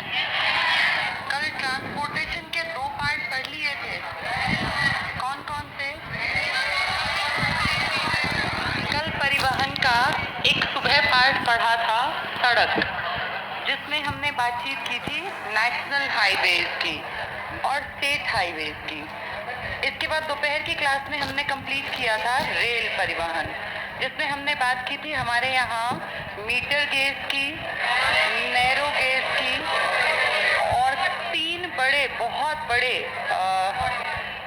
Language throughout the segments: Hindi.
कल ट्रांसपोर्टेशन के 2 पार्ट पढ़ लिए थे। कौन कौन से? कल परिवहन का एक सुबह पार्ट पढ़ा था, सड़क, जिसमें हमने बातचीत की थी नेशनल हाईवेज की और स्टेट हाईवेज की। इसके बाद दोपहर की क्लास में हमने कंप्लीट किया था रेल परिवहन, जिसमें हमने बात की थी हमारे यहाँ मीटर गेज की, नैरो गेज की और 3 बड़े, बहुत बड़े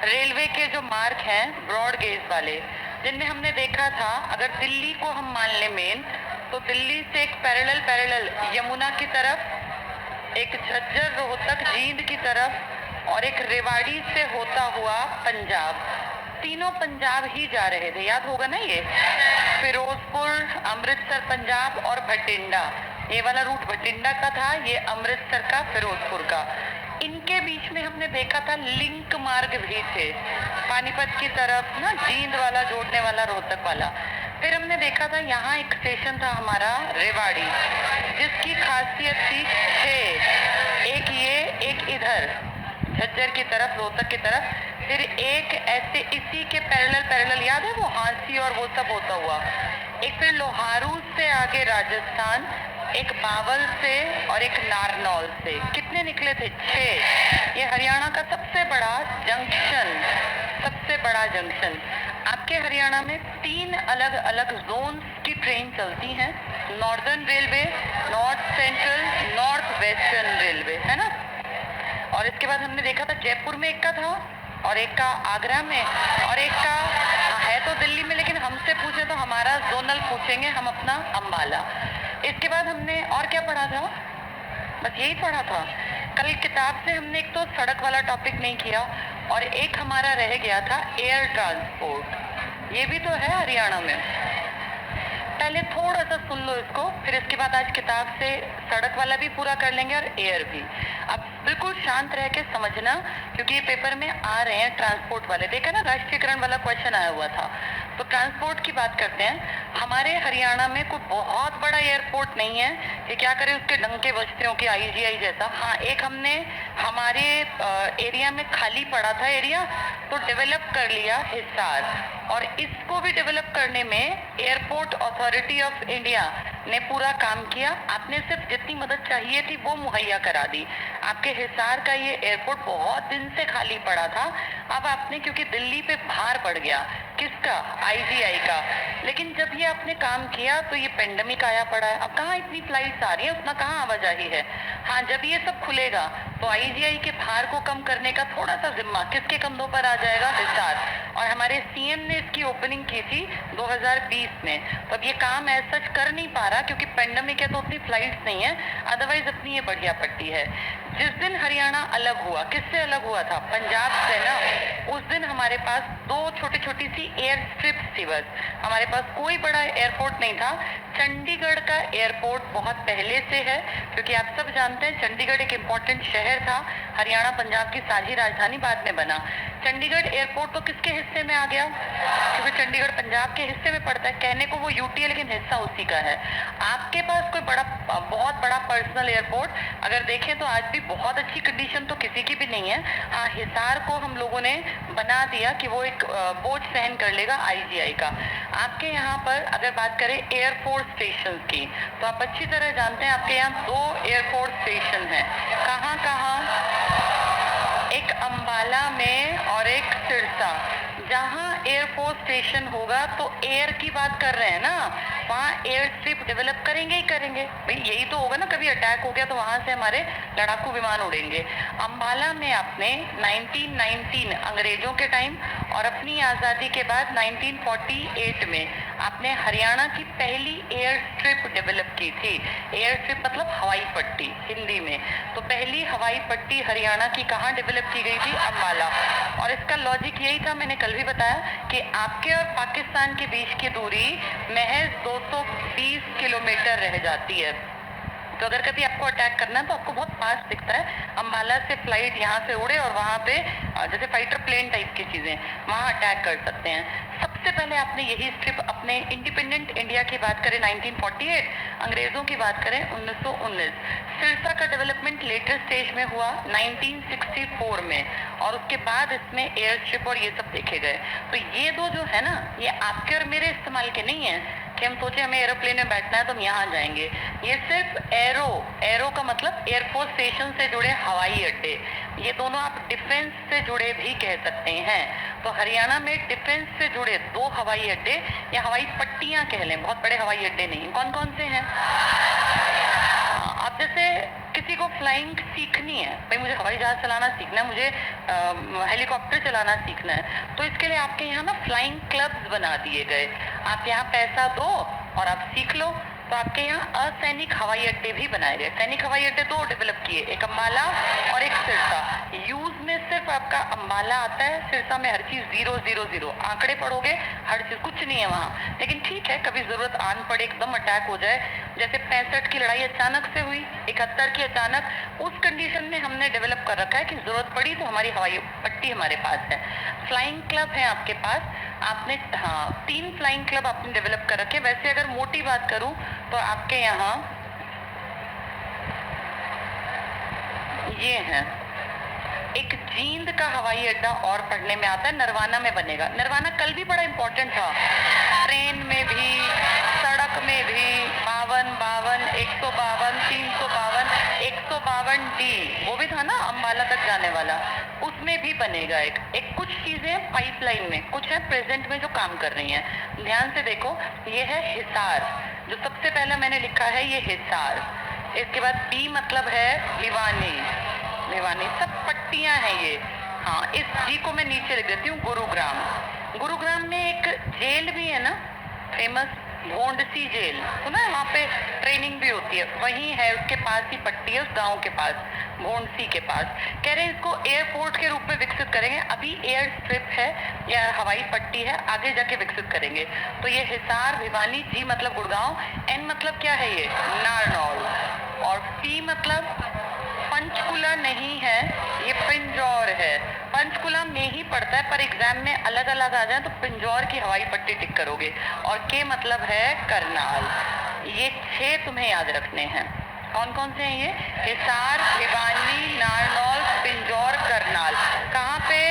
रेलवे के जो मार्ग हैं ब्रॉड गेज वाले, जिनमें हमने देखा था अगर दिल्ली को हम मान लें मेन, तो दिल्ली से एक पैरेलल यमुना की तरफ, एक झज्जर रोहतक जींद की तरफ और एक रेवाड़ी से होता हुआ पंजाब। तीनों पंजाब ही जा रहे थे, याद होगा ना ये? फिरोजपुर, अमृतसर पंजाब और भटिंडा। ये वाला रूट भटिंडा का था, ये अमृतसर का, फिरोजपुर का। इनके बीच में हमने देखा था लिंक मार्ग भी थे, पानीपत की तरफ ना, जींद वाला जोड़ने वाला, रोहतक वाला। फिर हमने देखा था यहाँ एक स्टेशन था हमारा रेवाड़ी, जिसकी खासियत थी 6, एक ये, एक इधर झज्जर की तरफ, रोहतक की तरफ, फिर एक ऐसे इसी के पैरेलल, याद है वो हांसी और वो सब होता हुआ, एक फिर लोहारू से आगे राजस्थान, एक बावल से और एक नारनौल से। कितने निकले थे? 6। ये हरियाणा का सबसे बड़ा जंक्शन। आपके हरियाणा में 3 अलग अलग जोन की ट्रेन चलती हैं, northern railway, north central, north western railway, है ना। और इसके बाद हमने देखा था जयपुर में एक का था और एक का आगरा में और एक का है तो दिल्ली में, लेकिन हमसे पूछे तो हमारा जोनल पूछेंगे हम अपना, अम्बाला। इसके बाद हमने और क्या पढ़ा था? बस यही पढ़ा था। कल किताब से हमने एक तो सड़क वाला टॉपिक नहीं किया और एक हमारा रह गया था एयर ट्रांसपोर्ट। ये भी तो है हरियाणा में। पहले थोड़ा सा सुन लो इसको, फिर इसके बाद आज किताब से सड़क वाला भी पूरा कर लेंगे और एयर भी। अब बिल्कुल शांत रह के समझना, क्योंकि ये पेपर में आ रहे हैं ट्रांसपोर्ट वाले। देखा ना, राष्ट्रीयकरण वाला क्वेश्चन आया हुआ था। तो ट्रांसपोर्ट की बात करते हैं। हमारे हरियाणा में कोई बहुत बड़ा एयरपोर्ट नहीं है कि क्या करें उसके डंके बजते हो कि आईजीआई जैसा। हाँ, एक हमने हमारे एरिया में खाली पड़ा था एरिया, तो डेवलप कर लिया हिसार, और इसको भी डेवलप करने में एयरपोर्ट अथॉरिटी ऑफ इंडिया ने पूरा काम किया। आपने सिर्फ जितनी मदद चाहिए थी वो मुहैया करा दी। आपके हिसार का ये एयरपोर्ट बहुत दिन से खाली पड़ा था। अब आपने, क्योंकि दिल्ली पे भार पड़ गया, किसका? आईजीआई का। लेकिन जब ये आपने काम किया तो ये पेंडेमिक आया पड़ा है। अब कहाँ इतनी फ्लाइट्स आ रही है, उतना कहाँ आवाजाही है। हाँ, जब ये सब खुलेगा तो आईजीआई के भार को कम करने का थोड़ा सा जिम्मा किसके कंधों पर आ जाएगा? हिसार। और हमारे सीएम ने इसकी ओपनिंग की थी 2020 में। तो अब ये काम ऐसा कर नहीं पा रहा क्योंकि पेंडेमिक है, तो उतनी फ्लाइट्स नहीं है, अदरवाइज अपनी ये बढ़िया पट्टी है। जिस दिन हरियाणा अलग हुआ, किससे अलग हुआ था? पंजाब से ना। उस दिन हमारे पास 2 छोटी सी एयर स्ट्रिप्स थी बस। हमारे पास कोई बड़ा एयरपोर्ट नहीं था। चंडीगढ़ का एयरपोर्ट बहुत पहले से है, क्योंकि आप सब जानते हैं चंडीगढ़ एक इम्पॉर्टेंट शहर था, हरियाणा पंजाब की साझी राजधानी बाद में बना। चंडीगढ़ एयरपोर्ट तो किसके हिस्से में आ गया? क्योंकि चंडीगढ़ पंजाब के हिस्से में पड़ता है। कहने को वो यूटी है, लेकिन हिस्सा उसी का है। आपके पास कोई बहुत बड़ा पर्सनल एयरपोर्ट अगर देखें तो आज भी बहुत अच्छी कंडीशन तो किसी की भी नहीं है। हाँ, हिसार को हम लोगों ने बना दिया कि वो एक बोझ सहन कर लेगा आईजीआई का। आपके यहाँ पर अगर बात करें एयरफोर्स स्टेशन की, तो आप अच्छी तरह जानते हैं आपके यहाँ 2 एयरफोर्स स्टेशन हैं। कहाँ कहाँ? एक अम्बाला में और एक सिरसा। जहाँ एयरफोर्स स्टेशन होगा तो एयर की बात कर रहे हैं ना, वहाँ एयर स्ट्रिप डेवलप करेंगे ही करेंगे भाई। यही तो होगा ना, कभी अटैक हो गया तो वहाँ से हमारे लड़ाकू विमान उड़ेंगे। अम्बाला में आपने 1919 अंग्रेजों के टाइम और अपनी आज़ादी के बाद 1948 में आपने हरियाणा की पहली एयर स्ट्रिप डेवलप की थी। एयर स्ट्रिप मतलब हवाई पट्टी हिंदी में। तो पहली हवाई पट्टी हरियाणा की कहाँ डेवलप की गई थी? अम्बाला। और इसका लॉजिक यही था, मैंने कल भी बताया, कि आपके और पाकिस्तान के बीच की दूरी महज 220 किलोमीटर रह जाती है। तो अगर कभी आपको अटैक करना है तो आपको बहुत पास दिखता है। अम्बाला से फ्लाइट यहाँ से उड़े और वहाँ पे जैसे फाइटर प्लेन टाइप की चीज़ें, वहाँ अटैक कर सकते हैं। सबसे उससे पहले आपने यही स्ट्रिप अपने इंडिपेंडेंट इंडिया की बात करें 1948, अंग्रेजों की बात करें 1919। सिरसा का डेवलपमेंट लेटर स्टेज में हुआ 1964 में, और उसके बाद इसमें एयर स्ट्रिप और ये सब देखे गए। तो ये दो जो है ना, ये आपके और मेरे इस्तेमाल के नहीं है कि हम सोचे हमें एरोप्लेन में बैठना है तो हम यहाँ जाएंगे। ये सिर्फ एरो का मतलब एयरफोर्स स्टेशन से जुड़े हवाई अड्डे, ये दोनों आप डिफेंस से जुड़े भी कह सकते हैं। तो हरियाणा में डिफेंस से जुड़े 2 हवाई अड्डे या हवाई पट्टियां कह लें, बहुत बड़े हवाई अड्डे नहीं। कौन कौन से हैं? आप जैसे किसी को फ्लाइंग सीखनी है, भाई मुझे हवाई जहाज चलाना सीखना है, मुझे हेलीकॉप्टर चलाना सीखना है, तो इसके लिए आपके यहाँ ना फ्लाइंग क्लब्स बना दिए गए। आप यहाँ पैसा दो और आप सीख लो। तो आपके यहाँ असैनिक हवाई अड्डे भी बनाए गए। सैनिक हवाई अड्डे 2 डेवलप किए, एक अम्बाला और एक सिरसा। यूज में सिर्फ आपका अम्बाला आता है, सिरसा में हर चीज 000 आंकड़े पढ़ोगे, हर चीज कुछ नहीं है वहाँ। लेकिन ठीक है, कभी जरूरत आन पड़े, एकदम अटैक हो जाए, जैसे 65 की लड़ाई अचानक से हुई, 71 की अचानक, उस कंडीशन में हमने डेवलप कर रखा है कि जरूरत पड़ी तो हमारी हवाई पट्टी हमारे पास है। फ्लाइंग क्लब है आपके पास, आपने 3 फ्लाइंग क्लब आपने डेवलप कर रखे। वैसे अगर मोटी बात करूं तो आपके यहाँ ये है, एक जींद का हवाई अड्डा और पढ़ने में आता है, नरवाना में बनेगा। नरवाना कल भी बड़ा इंपॉर्टेंट था, ट्रेन में भी, सड़क में भी, 52, 152, 352, 152 डी, वो भी था ना अम्बाला तक जाने वाला, उसमें भी बनेगा। एक कुछ चीजें पाइपलाइन में, कुछ है प्रेजेंट में जो काम कर रही हैं। ध्यान से देखो, ये है हिसार, जो सबसे पहले मैंने लिखा है ये हिसार। इसके बाद बी मतलब है भिवानी, भिवानी सब पट्टियां हैं ये। हाँ, इस जी को मैं नीचे लिख देती हूँ, गुरुग्राम। गुरुग्राम में एक जेल भी है ना फेमस, भोंडसी जेल, सुना है? वहाँ पे ट्रेनिंग भी होती है, वही है, उसके पास ही पट्टी है, उस गांव के पास, भोंडसी के पास। कह रहे हैं इसको एयरपोर्ट के रूप में विकसित करेंगे, अभी एयर स्ट्रिप है या हवाई पट्टी है, आगे जाके विकसित करेंगे। तो ये हिसार, भिवानी, जी मतलब गुड़गांव, एन मतलब क्या है ये, नारनौल, और पी मतलब पंचकुला नहीं है, ये पिंजौर है। पंचकुला में ही पड़ता है, पर एग्जाम में अलग अलग आ जाए तो पिंजौर की हवाई पट्टी टिक करोगे। और के मतलब है करनाल। ये 6 तुम्हें याद रखने हैं। कौन कौन से हैं ये? हिसार, भिवानी, नारनौल, पिंजौर, करनाल। कहाँ पे?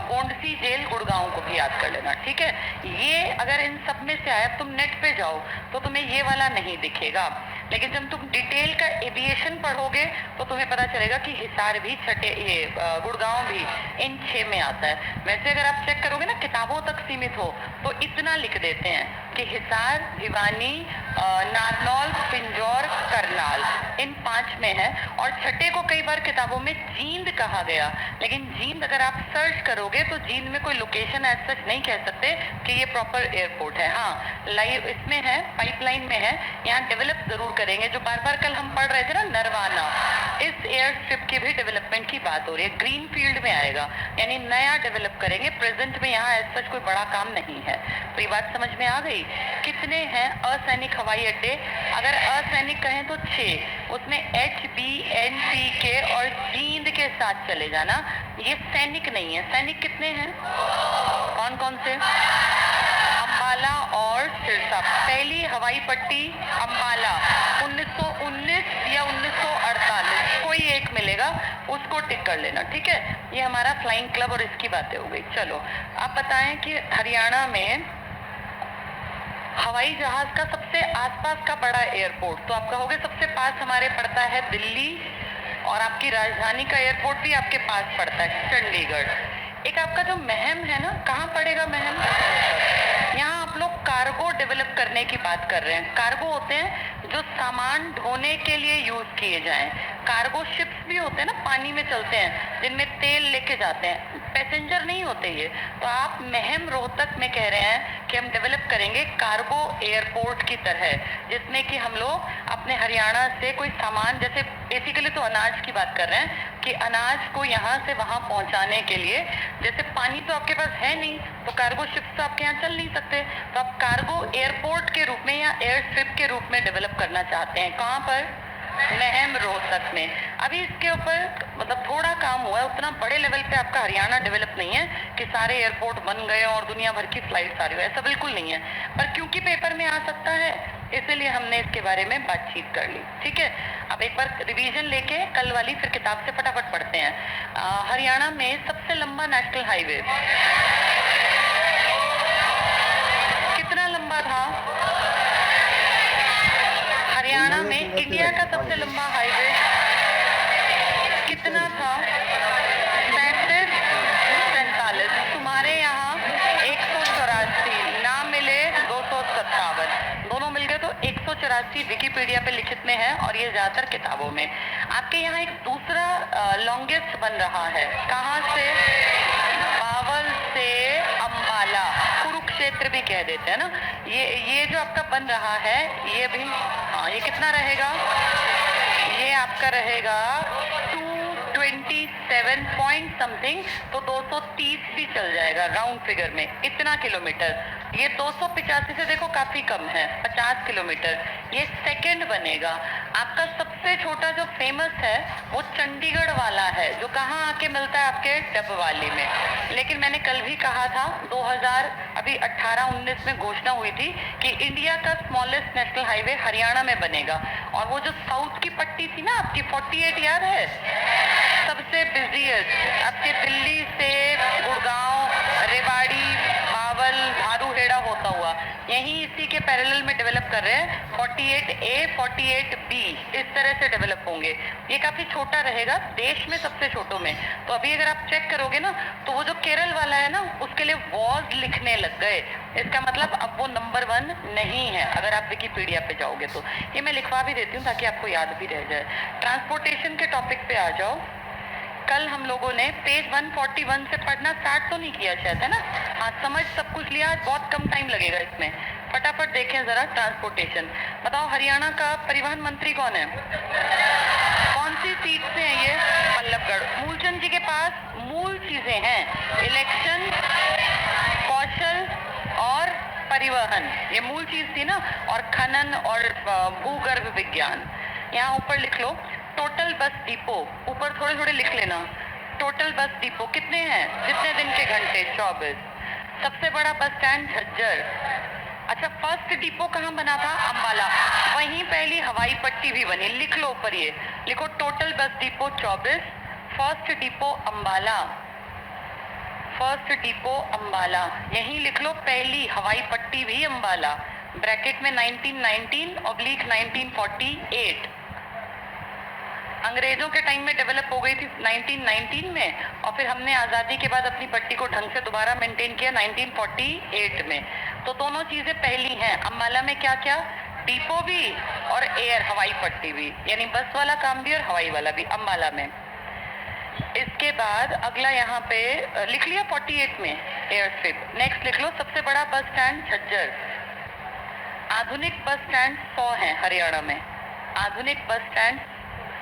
बोंडसी जेल, गुड़गांव को भी याद कर लेना, ठीक है। ये अगर इन सब में से आया, तुम नेट पे जाओ तो तुम्हें ये वाला नहीं दिखेगा, लेकिन जब तुम डिटेल का एविएशन पढ़ोगे तो तुम्हें पता चलेगा कि हिसार भी, छठे ये गुड़गांव भी इन 6 में आता है। वैसे अगर आप चेक करोगे ना, किताबों तक सीमित हो तो इतना लिख देते हैं कि हिसार, भिवानी, नारनौल, पिंजौर, करनाल, इन 5 में है। और छठे को कई बार किताबों में जींद कहा गया, लेकिन जींद अगर आप सर्च करोगे तो जींद में कोई लोकेशन एज सच नहीं कह सकते कि ये प्रॉपर एयरपोर्ट है। हाँ, लाइव इसमें है, पाइपलाइन में है, यहाँ डेवलप जरूर करेंगे। जो बार बार कल हम पढ़ रहे थे ना, नरवाना, इस एयर स्ट्रिप की भी डेवलपमेंट की बात हो रही है, ग्रीन फील्ड में आएगा, यानी नया डेवलप करेंगे। प्रेजेंट में यहाँ एज सच कोई बड़ा काम नहीं है। तो ये बात समझ में आ गई। कितने हैं असैनिक हवाई अड्डे? अगर असैनिक कहें तो 6, उसमें HBNTK और जींद के साथ चले जाना। ये सैनिक नहीं है। सैनिक कितने हैं? कौन कौन से? अम्बाला और सिरसा। पहली हवाई पट्टी अम्बाला 1919 या 1948, कोई एक मिलेगा, उसको टिक कर लेना, ठीक है। ये हमारा फ्लाइंग क्लब और इसकी बातें हो गई। चलो आप बताएं कि हरियाणा में हवाई जहाज का सबसे आसपास का बड़ा एयरपोर्ट, तो आप कहोगे सबसे पास हमारे पड़ता है दिल्ली, और आपकी राजधानी का एयरपोर्ट भी आपके पास पड़ता है चंडीगढ़। एक आपका जो महम है ना, कहाँ पड़ेगा महम? यहाँ आप लोग कार्गो डेवलप करने की बात कर रहे हैं। कार्गो होते हैं जो सामान ढोने के लिए यूज किए जाएं। कार्गो शिप्स भी होते हैं ना, पानी में चलते हैं, जिनमें तेल लेके जाते हैं, पैसेंजर नहीं होते ये। तो आप महम रोहतक में कह रहे हैं कि हम डेवलप करेंगे कार्गो एयरपोर्ट की तरह, जिसमें कि हम लोग अपने हरियाणा से कोई सामान, जैसे बेसिकली तो अनाज की बात कर रहे हैं कि अनाज को यहाँ से वहाँ पहुँचाने के लिए, जैसे पानी तो आपके पास है नहीं, तो कार्गो शिप्स तो आपके यहाँ चल नहीं सकते, तो आप कार्गो एयरपोर्ट के रूप में या एयर स्ट्रिप के रूप में डेवलप करना चाहते हैं। कहाँ पर? महम रोहतक में। अभी इसके ऊपर मतलब थोड़ा काम हुआ है, उतना बड़े लेवल पे आपका हरियाणा डेवलप नहीं है कि सारे एयरपोर्ट बन गए और दुनिया भर की फ्लाइट आ रही है, ऐसा बिल्कुल नहीं है। पर क्योंकि पेपर में आ सकता है इसलिए हमने इसके बारे में बातचीत कर ली। ठीक है, अब एक बार रिवीजन लेके कल वाली फिर किताब से फटाफट पढ़ते हैं। हरियाणा में सबसे लंबा नेशनल हाईवे कितना लंबा था? हरियाणा में इंडिया का सबसे लंबा हाईवे कितना था? 37 तुम्हारे यहाँ 184, ना मिले 257, दोनों मिल गए तो 184 विकिपीडिया पे लिखित में है और ये ज्यादातर किताबों में। आपके यहाँ एक दूसरा लॉन्गेस्ट बन रहा है, कहाँ से? बावल से अंबाला, कुरुक्षेत्र भी कह देते हैं ना। ये जो आपका बन रहा है ये भी, हाँ ये कितना रहेगा? ये आपका रहेगा 227 पॉइंट समथिंग, तो 230 भी चल जाएगा राउंड फिगर में, इतना किलोमीटर। ये 285 से देखो काफी कम है, 50 किलोमीटर। ये सेकंड बनेगा। आपका सबसे छोटा जो फेमस है वो चंडीगढ़ वाला है, जो कहाँ आके मिलता है? आपके डबवाली में। लेकिन मैंने कल भी कहा था 2018-19 में घोषणा हुई थी कि इंडिया का स्मॉलेस्ट नेशनल हाईवे हरियाणा में बनेगा। और वो जो साउथ की पट्टी थी ना आपकी 48, याद है? सबसे बिजिएस्ट आपके दिल्ली से गुड़गांव, रेवाड़ी, बावल, भारूहेड़ा होता हुआ यही इसी के पैरेलल में डेवलप कर रहे हैं। 48A, 48B इस तरह से डेवलप होंगे। ये काफी छोटा रहेगा, देश में सबसे छोटों में। तो अभी अगर आप चेक करोगे ना तो वो जो केरल वाला है ना उसके लिए वॉज लिखने लग गए, इसका मतलब अब वो नंबर 1 नहीं है अगर आप विकिपीडिया पे जाओगे तो। ये मैं लिखवा भी देती हूँ ताकि आपको याद भी रह जाए। ट्रांसपोर्टेशन के टॉपिक पे आ जाओ। कल हम लोगों ने पेज 141 से पढ़ना स्टार्ट तो नहीं किया शायद, है ना? हाँ, समझ सब कुछ लिया, बहुत कम टाइम लगेगा इसमें। फटाफट देखें जरा ट्रांसपोर्टेशन। बताओ हरियाणा का परिवहन मंत्री कौन है? कौन सी सीट से है ये? बल्लभगढ़। मूलचंद जी के पास मूल चीजें हैं, इलेक्शन, कौशल और परिवहन, ये मूल चीज थी ना, और खनन और भूगर्भ विज्ञान। यहाँ ऊपर लिख लो टोटल बस डिपो, ऊपर थोड़े थोड़े लिख लेना। टोटल बस डिपो कितने हैं? जितने दिन के घंटे? 24। सबसे बड़ा बस स्टैंड झज्जर। अच्छा, फर्स्ट डिपो कहाँ बना था? अंबाला। वहीं पहली हवाई पट्टी भी बनी, लिख लो ऊपर, ये लिखो total bus depot 24, first depot Ambala, first depot Ambala. यहीं लिख लो पहली हवाई पट्टी भी अंबाला, ब्रैकेट में 1919/1948। अंग्रेजों के टाइम में डेवलप हो गई थी 1919 में, और फिर हमने आज़ादी के बाद अपनी पट्टी को ढंग से दोबारा मेंटेन किया 1948 में। तो दोनों चीज़ें पहली हैं। अंबाला में क्या क्या? डिपो भी और एयर हवाई पट्टी भी, यानी बस वाला काम भी और हवाई वाला भी अंबाला में। इसके बाद अगला यहाँ पे लिख लिया 48 में एयर स्ट्रिप। नेक्स्ट लिख लो सबसे बड़ा बस स्टैंड झज्जर। आधुनिक बस स्टैंड 100 है हरियाणा में, आधुनिक बस स्टैंड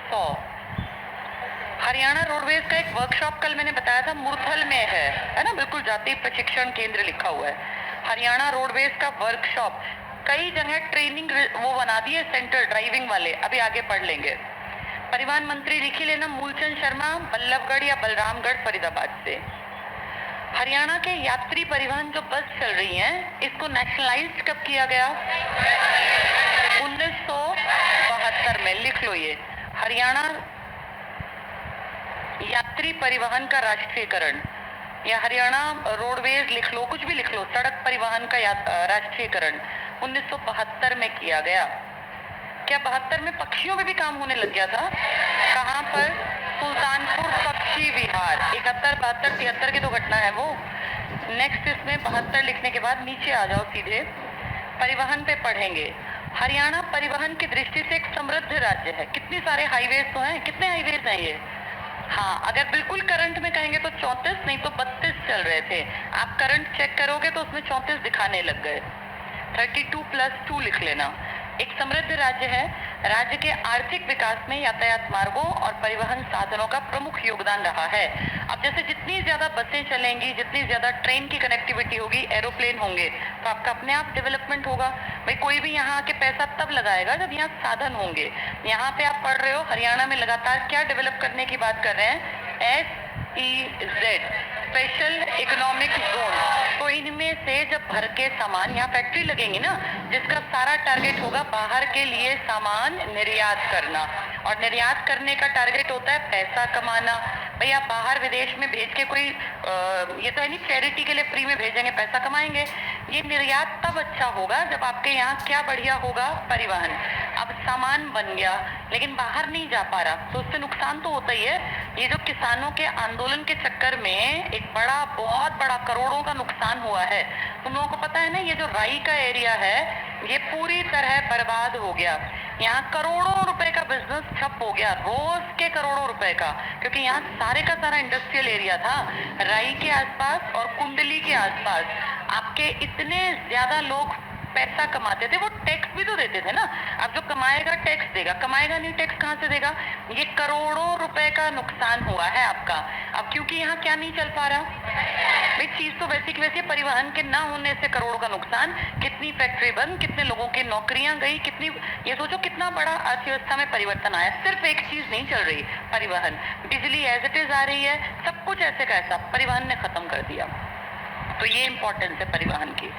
100। हरियाणा रोडवेज का एक वर्कशॉप कल मैंने बताया था मुरथल में है ना, बिल्कुल जाति प्रशिक्षण केंद्र लिखा हुआ है। हरियाणा रोडवेज का वर्कशॉप, कई जगह ट्रेनिंग वो बना दिए सेंटर ड्राइविंग वाले, अभी आगे पढ़ लेंगे। परिवहन मंत्री लिख ही लेना मूलचंद शर्मा, बल्लभगढ़ या बलरामगढ़ फरीदाबाद से। हरियाणा के यात्री परिवहन जो बस चल रही हैं, इसको नेशनलाइज कब किया गया? 1972 में। लिख लो ये, हरियाणा यात्री परिवहन का राष्ट्रीयकरण, या हरियाणा रोडवेज लिख लो, कुछ भी लिख लो, सड़क परिवहन का राष्ट्रीयकरण 1972 में किया गया। क्या 72 में पक्षियों में भी काम होने लग गया था? कहाँ पर? सुल्तानपुर पक्षी विहार। 71, 72, 73 की तो घटना है वो। नेक्स्ट इसमें 72 लिखने के बाद नीचे आ जाओ सीधे, परिवहन पे पढ़ेंगे। हरियाणा परिवहन की दृष्टि से एक समृद्ध राज्य है। कितने सारे हाईवेज तो हैं, कितने हाईवेज हैं ये? हाँ, अगर बिल्कुल करंट में कहेंगे तो 34, नहीं तो 32 चल रहे थे। आप करंट चेक करोगे तो उसमें 34 दिखाने लग गए। 32+2 लिख लेना। एक समृद्ध राज्य है। राज्य के आर्थिक विकास में यातायात मार्गों और परिवहन साधनों का प्रमुख योगदान रहा है। अब जैसे जितनी ज्यादा बसें चलेंगी, जितनी ज्यादा ट्रेन की कनेक्टिविटी होगी, एरोप्लेन होंगे, तो आपका अपने आप डेवलपमेंट होगा। भाई कोई भी यहाँ आके पैसा तब लगाएगा जब यहाँ साधन होंगे। यहाँ पे आप पढ़ रहे हो हरियाणा में लगातार क्या डेवलप करने की बात कर रहे हैं, SEZ, स्पेशल इकोनॉमिक जोन। तो इनमें से जब भर के सामान, यहाँ फैक्ट्री लगेंगी ना, जिसका सारा टारगेट होगा बाहर के लिए सामान निर्यात करना, और निर्यात करने का टारगेट होता है पैसा कमाना। भाई आप बाहर विदेश में भेज के कोई ये तो है नहीं चैरिटी के लिए फ्री में भेजेंगे, पैसा कमाएंगे। ये निर्यात तब अच्छा होगा जब आपके यहाँ क्या बढ़िया होगा, परिवहन। अब सामान बन गया लेकिन बाहर नहीं जा पा रहा, तो उससे नुकसान तो होता ही है। ये जो किसानों के आंदोलन के चक्कर में एक बहुत बड़ा करोड़ों का नुकसान हुआ है। तुम लोगों को पता है ना, ये जो राई का एरिया है ये पूरी तरह बर्बाद हो गया। यहाँ करोड़ों रुपए का बिजनेस ठप हो गया, रोज के करोड़ों रुपए का, क्योंकि यहाँ सारे का सारा इंडस्ट्रियल एरिया था। राई के आसपास और कुंडली के आसपास आपके इतने ज्यादा लोग पैसा कमाते थे, वो टैक्स भी तो देते थे ना। अब जो कमाएगा टैक्स देगा, कमाएगा नहीं टैक्स कहाँ से देगा। ये करोड़ों रुपए का नुकसान हुआ है आपका। अब क्योंकि यहाँ क्या नहीं चल पा रहा, भाई चीज तो वैसी की वैसी, परिवहन के ना होने से करोड़ों का नुकसान, कितनी फैक्ट्री बंद, कितने लोगों की नौकरियां गई, कितनी, ये सोचो कितना बड़ा अर्थव्यवस्था में परिवर्तन आया। सिर्फ एक चीज नहीं चल रही, परिवहन। बिजली एज इट इज आ रही है, सब कुछ ऐसे का ऐसा परिवहन ने खत्म कर दिया। तो ये इंपॉर्टेंस है परिवहन की।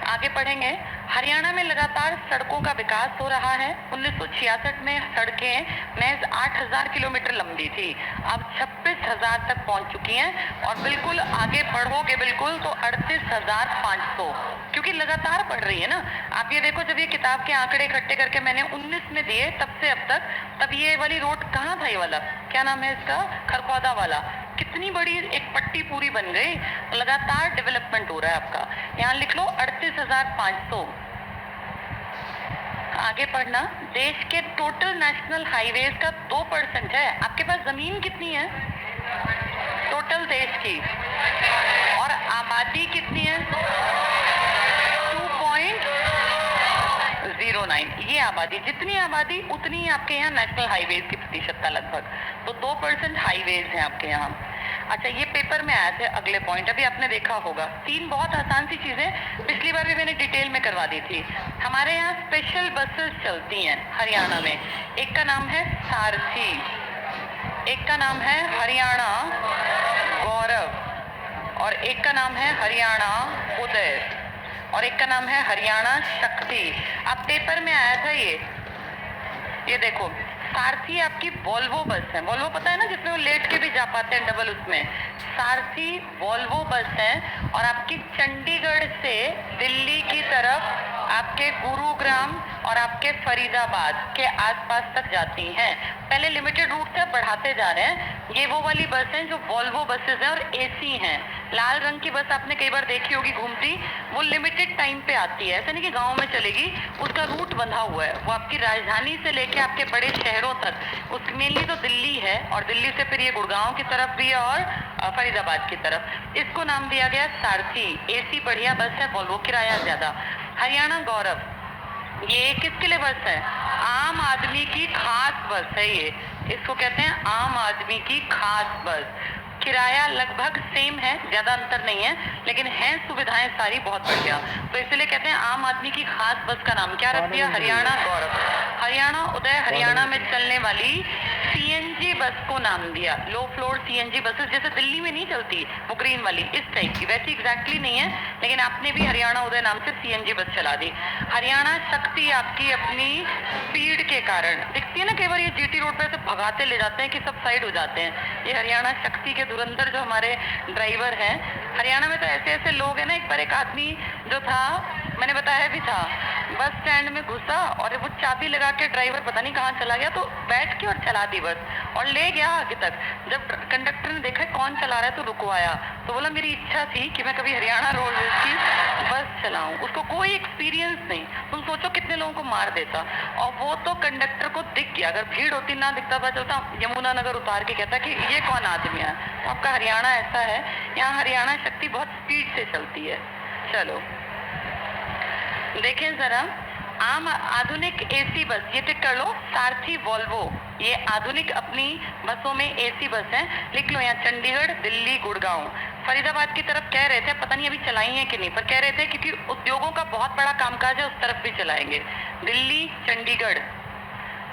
आगे पढ़ेंगे। हरियाणा में लगातार सड़कों का विकास हो रहा है। 1966 में सड़कें महज 8,000 किलोमीटर लंबी थी, अब 26,000 तक पहुंच चुकी हैं, और बिल्कुल आगे बढ़ोगे बिल्कुल तो 38,500, क्योंकि लगातार बढ़ रही है ना। आप ये देखो, जब ये किताब के आंकड़े इकट्ठे करके मैंने 19 में दिए तब से अब तक, तब ये वाली रोड कहाँ था, ये वाला क्या नाम है इसका, खरखौदा वाला, कितनी बड़ी एक पट्टी पूरी बन गई। लगातार डेवलपमेंट हो रहा है आपका। यहाँ लिख लो 38,500। आगे पढ़ना। देश के टोटल नेशनल हाईवेज का 2% है। आपके पास जमीन कितनी है टोटल देश की, और आबादी कितनी है, 2.09। ये आबादी, जितनी आबादी उतनी ही आपके यहाँ नेशनल हाईवेज की प्रतिशतता लगभग। तो 2% हाईवेज हैं आपके यहाँ। अच्छा, ये पेपर में आया थे अगले पॉइंट, अभी आपने देखा होगा। 3 बहुत आसान सी चीजें पिछली बार भी मैंने डिटेल में करवा दी थी। हमारे यहाँ स्पेशल बसेस चलती हैं हरियाणा में। एक का नाम है सारथी, एक का नाम है हरियाणा गौरव, और एक का नाम है हरियाणा उदय, और एक का नाम है हरियाणा शक्ति। अब पेपर में आया था ये देखो, सारथी आपकी वॉल्वो बस है। वॉल्वो पता है ना, जिसमें वो लेट के भी जा पाते हैं डबल, उसमें सारथी वॉल्वो बस है, और आपकी चंडीगढ़ से दिल्ली की तरफ आपके गुरुग्राम और आपके फरीदाबाद के आसपास तक जाती हैं। पहले लिमिटेड रूट से बढ़ाते जा रहे हैं। ये वो वाली बस हैं जो वॉल्वो बसेस हैं और एसी हैं। लाल रंग की बस आपने कई बार देखी होगी घूमती, वो लिमिटेड टाइम पे आती है, ऐसा नहीं कि गांव में चलेगी। उसका रूट बंधा हुआ है, वो आपकी राजधानी से लेके आपके बड़े शहरों तक, उस मेनली तो दिल्ली है, और दिल्ली से फिर ये गुड़गांव की तरफ भी है और फरीदाबाद की तरफ। इसको नाम दिया गया सारथी। एसी बढ़िया बस है, वॉल्वो किराया ज्यादा। हरियाणा गौरव, ये किसके लिए बस है, आम आदमी की खास बस है ये, इसको कहते हैं आम आदमी की खास बस। किराया लगभग सेम है, ज्यादा अंतर नहीं है, लेकिन हैं सुविधाएं सारी बहुत बढ़िया, तो इसलिए कहते हैं आम आदमी की खास बस का नाम क्या रख दिया, हरियाणा गौरव। हरियाणा उदय हरियाणा में चलने वाली सीएनजी बस को नाम दिया। लो फ्लोर सीएनजी बसेस जैसे दिल्ली में नहीं चलती, वो ग्रीन वाली इस टाइप की, वैसी एग्जैक्टली नहीं है, लेकिन आपने भी हरियाणा उदय नाम से सीएनजी बस चला दी। हरियाणा शक्ति आपकी अपनी स्पीड के कारण दिखती है ना, कई बार ये जीटी रोड पे से भगाते ले जाते हैं कि सब साइड हो जाते हैं। ये हरियाणा शक्ति के धुरंधर जो हमारे ड्राइवर हैं। हरियाणा में तो ऐसे ऐसे लोग हैं ना, एक बार एक आदमी जो था, मैंने बताया भी था, बस स्टैंड में घुसा और वो चाबी लगा के ड्राइवर पता नहीं कहाँ चला गया, तो बैठ के और चला दी बस और ले गया आगे तक। जब कंडक्टर ने देखा कौन चला रहा है तो रुकवाया, तो बोला मेरी इच्छा थी कि मैं कभी हरियाणा रोडवेज की बस चलाऊं। उसको कोई एक्सपीरियंस नहीं, तुम सोचो कितने लोगों को मार देता। और वो तो कंडक्टर को दिख गया, अगर भीड़ होती ना दिखता था, चलता यमुना नगर उतार के कहता कि ये कौन आदमी है। तो आपका हरियाणा ऐसा है, यहाँ हरियाणा शक्ति बहुत स्पीड से चलती है। चलो देखें जरा, आम आधुनिक एसी बस, ये टिक कर लो, सारथी वॉल्वो, ये आधुनिक अपनी बसों में एसी बस है। लिख लो यहाँ चंडीगढ़, दिल्ली, गुड़गांव। फरीदाबाद की तरफ कह रहे थे, पता नहीं अभी चलाई है कि नहीं, पर कह रहे थे क्योंकि उद्योगों का बहुत बड़ा कामकाज है, उस तरफ भी चलाएंगे। दिल्ली, चंडीगढ़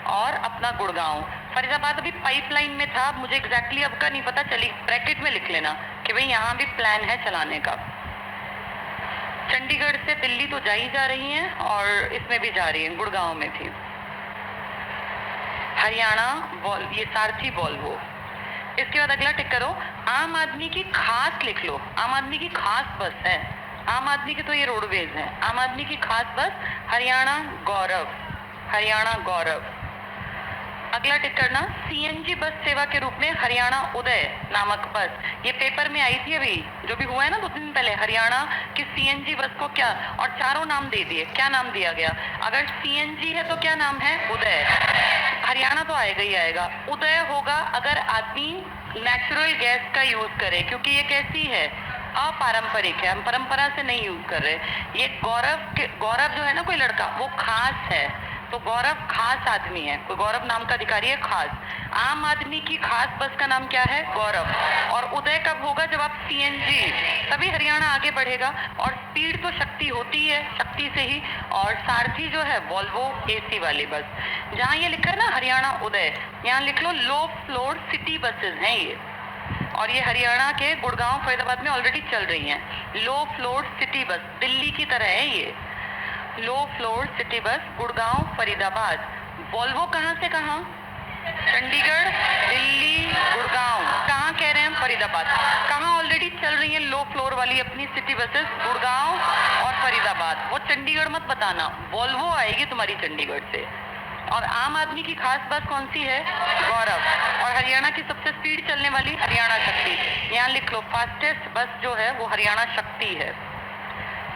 और अपना गुड़गांव। फरीदाबाद अभी पाइपलाइन में था, मुझे एग्जैक्टली अब का नहीं पता, चली ब्रैकेट में लिख लेना कि भाई यहाँ भी प्लान है चलाने का। चंडीगढ़ से दिल्ली तो जा ही जा रही हैं और इसमें भी जा रही हैं, गुड़गांव में थी। हरियाणा ये सारथी वॉल्वो। इसके बाद अगला टिक करो, आम आदमी की खास लिख लो, आम आदमी की खास बस है। आम आदमी की तो ये रोडवेज है, आम आदमी की खास बस हरियाणा गौरव, हरियाणा गौरव। अगला टिक करना, सीएनजी बस सेवा के रूप में हरियाणा उदय नामक बस, ये पेपर में आई थी अभी, जो भी हुआ है ना 2 दिन पहले, हरियाणा की सीएनजी बस को क्या, और चारों नाम दे दिए, क्या नाम दिया गया, अगर सीएनजी है तो क्या नाम है, उदय। हरियाणा तो आएगा ही आएगा, उदय होगा अगर आदमी नेचुरल गैस का यूज करे, क्योंकि ये कैसी है, अपारंपरिक है, हम परंपरा से नहीं यूज कर रहे। ये गौरव जो है ना कोई लड़का, वो खास है, तो गौरव खास आदमी है, कोई गौरव नाम का अधिकारी है खास। आम आदमी की खास बस का नाम क्या है, गौरव। और उदय कब होगा, जब आप सीएनजी, तभी हरियाणा आगे बढ़ेगा। और स्पीड तो शक्ति होती है, शक्ति से ही। और सारथी जो है वॉल्वो एसी वाली बस। जहाँ ये लिखा है ना हरियाणा उदय, यहाँ लिख लो लो फ्लोर सिटी बसेज हैं ये, और ये हरियाणा के गुड़गांव फरीदाबाद में ऑलरेडी चल रही हैं। Low floor city bus, Delhi की तरह है ये, low floor city bus, Gurgaon Faridabad. Volvo कहाँ से कहाँ, चंडीगढ़, दिल्ली, गुड़गांव। कहाँ कह रहे हैं, फरीदाबाद। कहाँ ऑलरेडी चल रही है लो फ्लोर वाली अपनी सिटी बसेस, गुड़गांव और फरीदाबाद। वो चंडीगढ़ मत बताना, वॉल्वो आएगी तुम्हारी चंडीगढ़ से। और आम आदमी की खास बस कौन सी है, गौरव। और हरियाणा की सबसे स्पीड चलने वाली हरियाणा शक्ति, यहाँ लिख लो, फास्टेस्ट बस जो है वो हरियाणा शक्ति है,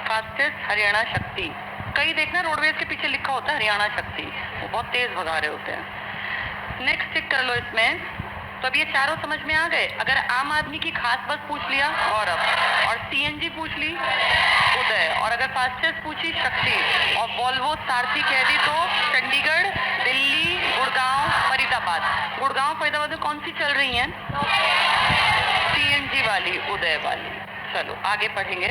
फास्टेस्ट हरियाणा शक्ति। कई देखना रोडवेज के पीछे लिखा होता है हरियाणा शक्ति, वो बहुत तेज भगा रहे होते हैं। नेक्स्ट टिक कर लो इसमें। तो अब ये चारों समझ में आ गए। अगर आम आदमी की खास बस पूछ लिया गौरव, और सीएनजी पूछ ली उदय, और अगर फास्टेस्ट पूछी शक्ति, और वॉल्वो सारथी कह दी तो चंडीगढ़, दिल्ली, गुड़गांव, फरीदाबाद। गुड़गांव फरीदाबाद में कौन सी चल रही हैं, सीएनजी वाली, उदय वाली। चलो आगे पढ़ेंगे।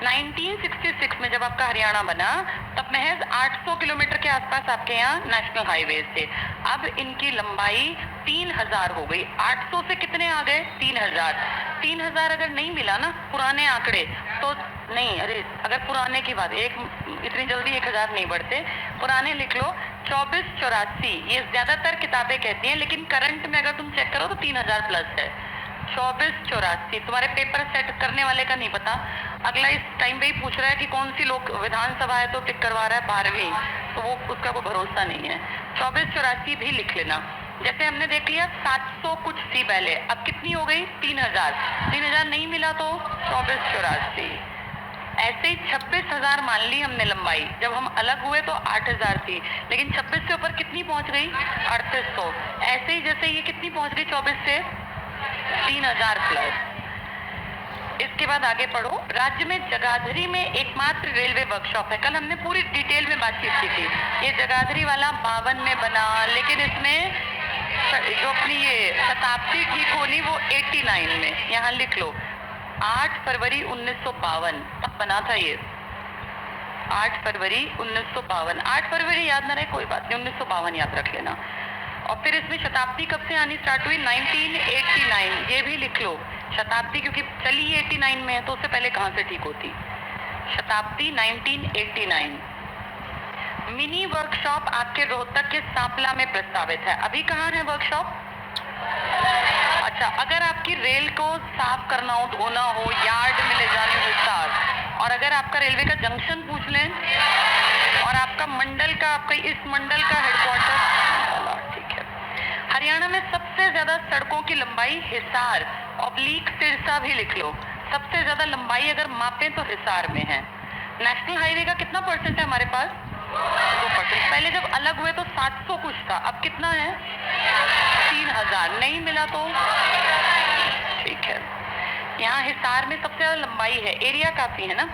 1966 में जब आपका हरियाणा बना, तब महज 800 किलोमीटर के आसपास आपके यहाँ नेशनल हाईवेज थे। अब इनकी लंबाई 3000 हो गई। 800 से कितने आ गए, 3000। 3000 अगर नहीं मिला ना पुराने आंकड़े तो नहीं, अरे अगर पुराने की बात, एक इतनी जल्दी 1000 नहीं बढ़ते, पुराने लिख लो। 2484 ये ज्यादातर किताबें कहती हैं, लेकिन करंट में अगर तुम चेक करो तो 3000 प्लस है। 2484 तुम्हारे पेपर सेट करने वाले का नहीं पता, अगला इस टाइम पे ही पूछ रहा है कि कौन सी लोग विधानसभा है तो टिक करवा रहा है 12वीं, तो वो उसका कोई भरोसा नहीं है। 2484 भी लिख लेना। जैसे हमने देख लिया 700 कुछ थी पहले, अब कितनी हो गई, 3000। 3000 नहीं मिला तो 2484। ऐसे ही 26,000 मान ली हमने लंबाई, जब हम अलग हुए तो 8000 थी, लेकिन 26 से ऊपर कितनी पहुंच गई, 3800। ऐसे ही जैसे ये कितनी पहुंच गई 24 से 3000 प्लस। इसके बाद आगे पढ़ो। राज्य में जगाधरी में एकमात्र रेलवे वर्कशॉप है। कल हमने पूरी डिटेल में बातचीत की थी। ये जगाधरी वाला 52 में बना, लेकिन इसमें जो अपनी ये शताब्दी ठीक होनी वो 89 में, यहाँ लिख लो 8 फरवरी 1952 तब बना था ये, 8 फरवरी 1952। 8 फरवरी याद ना रहे कोई बात नहीं, 1952 याद रख लेना। और फिर इसमें शताब्दी कब से आनी स्टार्ट हुई, 1989, ये भी लिख लो। शताब्दी क्योंकि चली 89 में है तो उससे पहले कहाँ से ठीक होती, शताब्दी 1989। मिनी वर्कशॉप आपके रोहतक के सांपला में प्रस्तावित है। अभी कहाँ है वर्कशॉप, अच्छा अगर आपकी रेल को साफ करना हो, धोना हो, यार्ड में ले जानी हो विस्तार, और अगर आपका रेलवे का जंक्शन पूछ लें, और आपका मंडल का, आपका इस मंडल का हेडक्वार्टर, ठीक है। हरियाणा में सबसे ज्यादा सड़कों की लंबाई हिसार ऑब्लिक सिरसा भी लिख लो। सबसे ज्यादा लंबाई अगर मापें तो हिसार में है। नेशनल हाईवे का कितना परसेंट है हमारे पास, 2%। पहले जब अलग हुए तो 700 कुछ था, अब कितना है 3000। नहीं मिला तो ठीक है। यहाँ हिसार में सबसे ज्यादा लंबाई है, एरिया काफी है ना।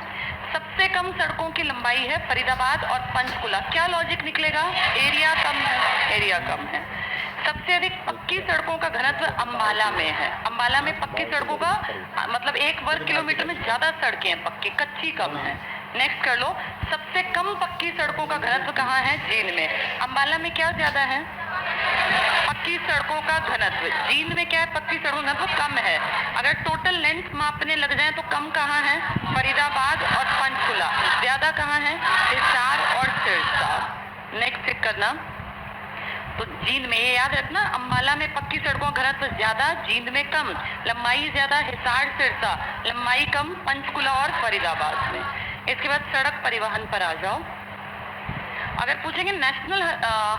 सबसे सबसे कम सड़कों की लंबाई है फरीदाबाद और पंचकुला। क्या लॉजिक निकलेगा? एरिया कम है, एरिया कम है। सबसे अधिक पक्की सड़कों का घनत्व अंबाला में है। अंबाला में पक्की सड़कों का मतलब 1 वर्ग किलोमीटर में ज्यादा सड़कें हैं पक्की, कच्ची कम है। नेक्स्ट कर लो, सबसे कम पक्की सड़कों का घनत्व कहाँ है? जींद में। अंबाला में क्या ज्यादा है? पक्की सड़कों का घनत्व। जींद में क्या है? पक्की सड़कों का घनत्व कम है। अगर टोटल लेंथ मापने लग जाए तो कम कहाँ है? फरीदाबाद और पंचकुला। ज्यादा कहाँ है? हिसार और सिरसा। नेक्स्ट चेक करना, तो जींद में ये याद रखना, अंबाला में पक्की सड़कों का घनत्व ज्यादा, जींद में कम, लंबाई ज्यादा हिसार सिरसा, लंबाई कम पंचकुला और फरीदाबाद में। इसके बाद सड़क परिवहन पर आ जाओ। अगर पूछेंगे नेशनल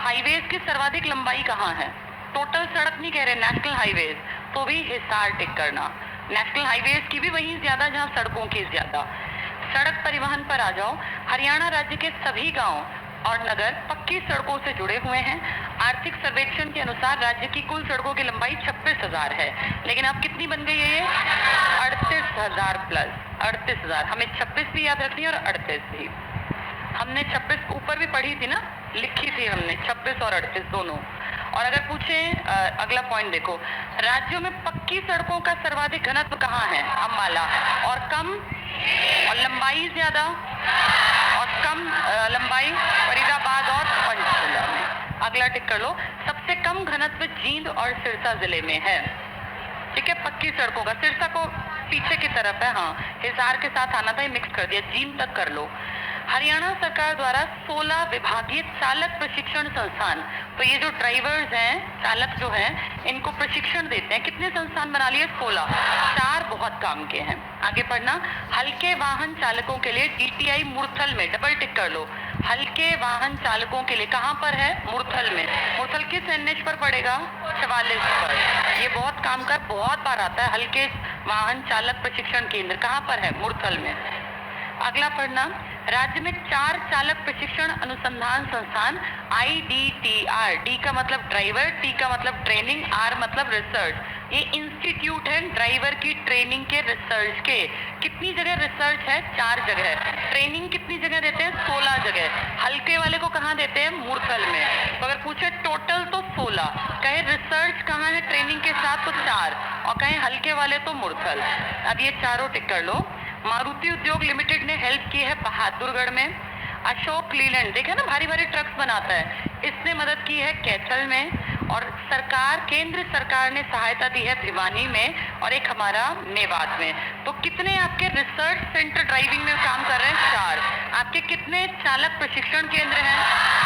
हाईवेज की सर्वाधिक लंबाई कहाँ है, टोटल सड़क नहीं कह रहे, नेशनल हाईवेज, तो भी हिसार टिक करना। नेशनल हाईवेज की भी वहीं ज्यादा जहाँ सड़कों की ज्यादा। सड़क परिवहन पर आ जाओ। हरियाणा राज्य के सभी गांव और नगर पक्की सड़कों से जुड़े हुए हैं। आर्थिक सर्वेक्षण के अनुसार राज्य की कुल सड़कों की लंबाई 26,000 है, लेकिन अब कितनी बन गई है? ये 38,000 प्लस 38,000। हमें 26 भी याद रखनी है और 38 भी। हमने 26 ऊपर भी पढ़ी थी ना, लिखी थी हमने 26 और 38 दोनों। और अगर पूछे अगला पॉइंट देखो, राज्यों में पक्की सड़कों का सर्वाधिक घनत्व कहाँ है? अंबाला। और कम और लंबाई ज्यादा और कम लंबाई फरीदाबाद और पंचकुला में। अगला टिक कर लो, सबसे कम घनत्व जींद और सिरसा जिले में है। ठीक है, पक्की सड़कों का। सिरसा को पीछे की तरफ है, हाँ, हिसार के साथ आना था, मिक्स कर दिया, जींद तक कर लो। हरियाणा सरकार द्वारा 16 विभागीय चालक प्रशिक्षण संस्थान, तो ये जो ड्राइवर्स हैं, चालक जो हैं, इनको प्रशिक्षण देते हैं। कितने संस्थान बना लिए? 16। 4 बहुत काम के हैं। आगे पढ़ना, हल्के वाहन चालकों के लिए DTI मुरथल में, डबल टिक कर लो। हल्के वाहन चालकों के लिए कहाँ पर है? मुरथल में। मुरथल किस NH पर पड़ेगा? 44 पर। ये बहुत काम का, बहुत बार आता है। हल्के वाहन चालक प्रशिक्षण केंद्र कहाँ पर है? मुरथल में। अगला पढ़ना, राज्य में 4 चालक प्रशिक्षण अनुसंधान संस्थान IDTR, D का मतलब ड्राइवर, T का मतलब ट्रेनिंग, R मतलब रिसर्च। ये इंस्टीट्यूट है ड्राइवर की ट्रेनिंग के, रिसर्च के। कितनी जगह रिसर्च है? 4 जगह। ट्रेनिंग कितनी जगह देते हैं? 16 जगह। हल्के वाले को कहाँ देते हैं? मुरथल में। तो अगर पूछे टोटल तो 16, कहे रिसर्च कहाँ है ट्रेनिंग के साथ तो 4, और कहे हल्के वाले तो मुरथल। अब ये चारों टिक कर लो। मारुति उद्योग लिमिटेड ने हेल्प की है बहादुरगढ़ में। अशोक लीलैंड, देखा ना, भारी भारी ट्रक्स बनाता है, इसने मदद की है कैथल में। और सरकार, केंद्र सरकार ने सहायता दी है भिवानी में, और एक हमारा मेवात में। तो कितने आपके रिसर्च सेंटर ड्राइविंग में काम कर रहे हैं? 4। आपके कितने चालक प्रशिक्षण केंद्र हैं?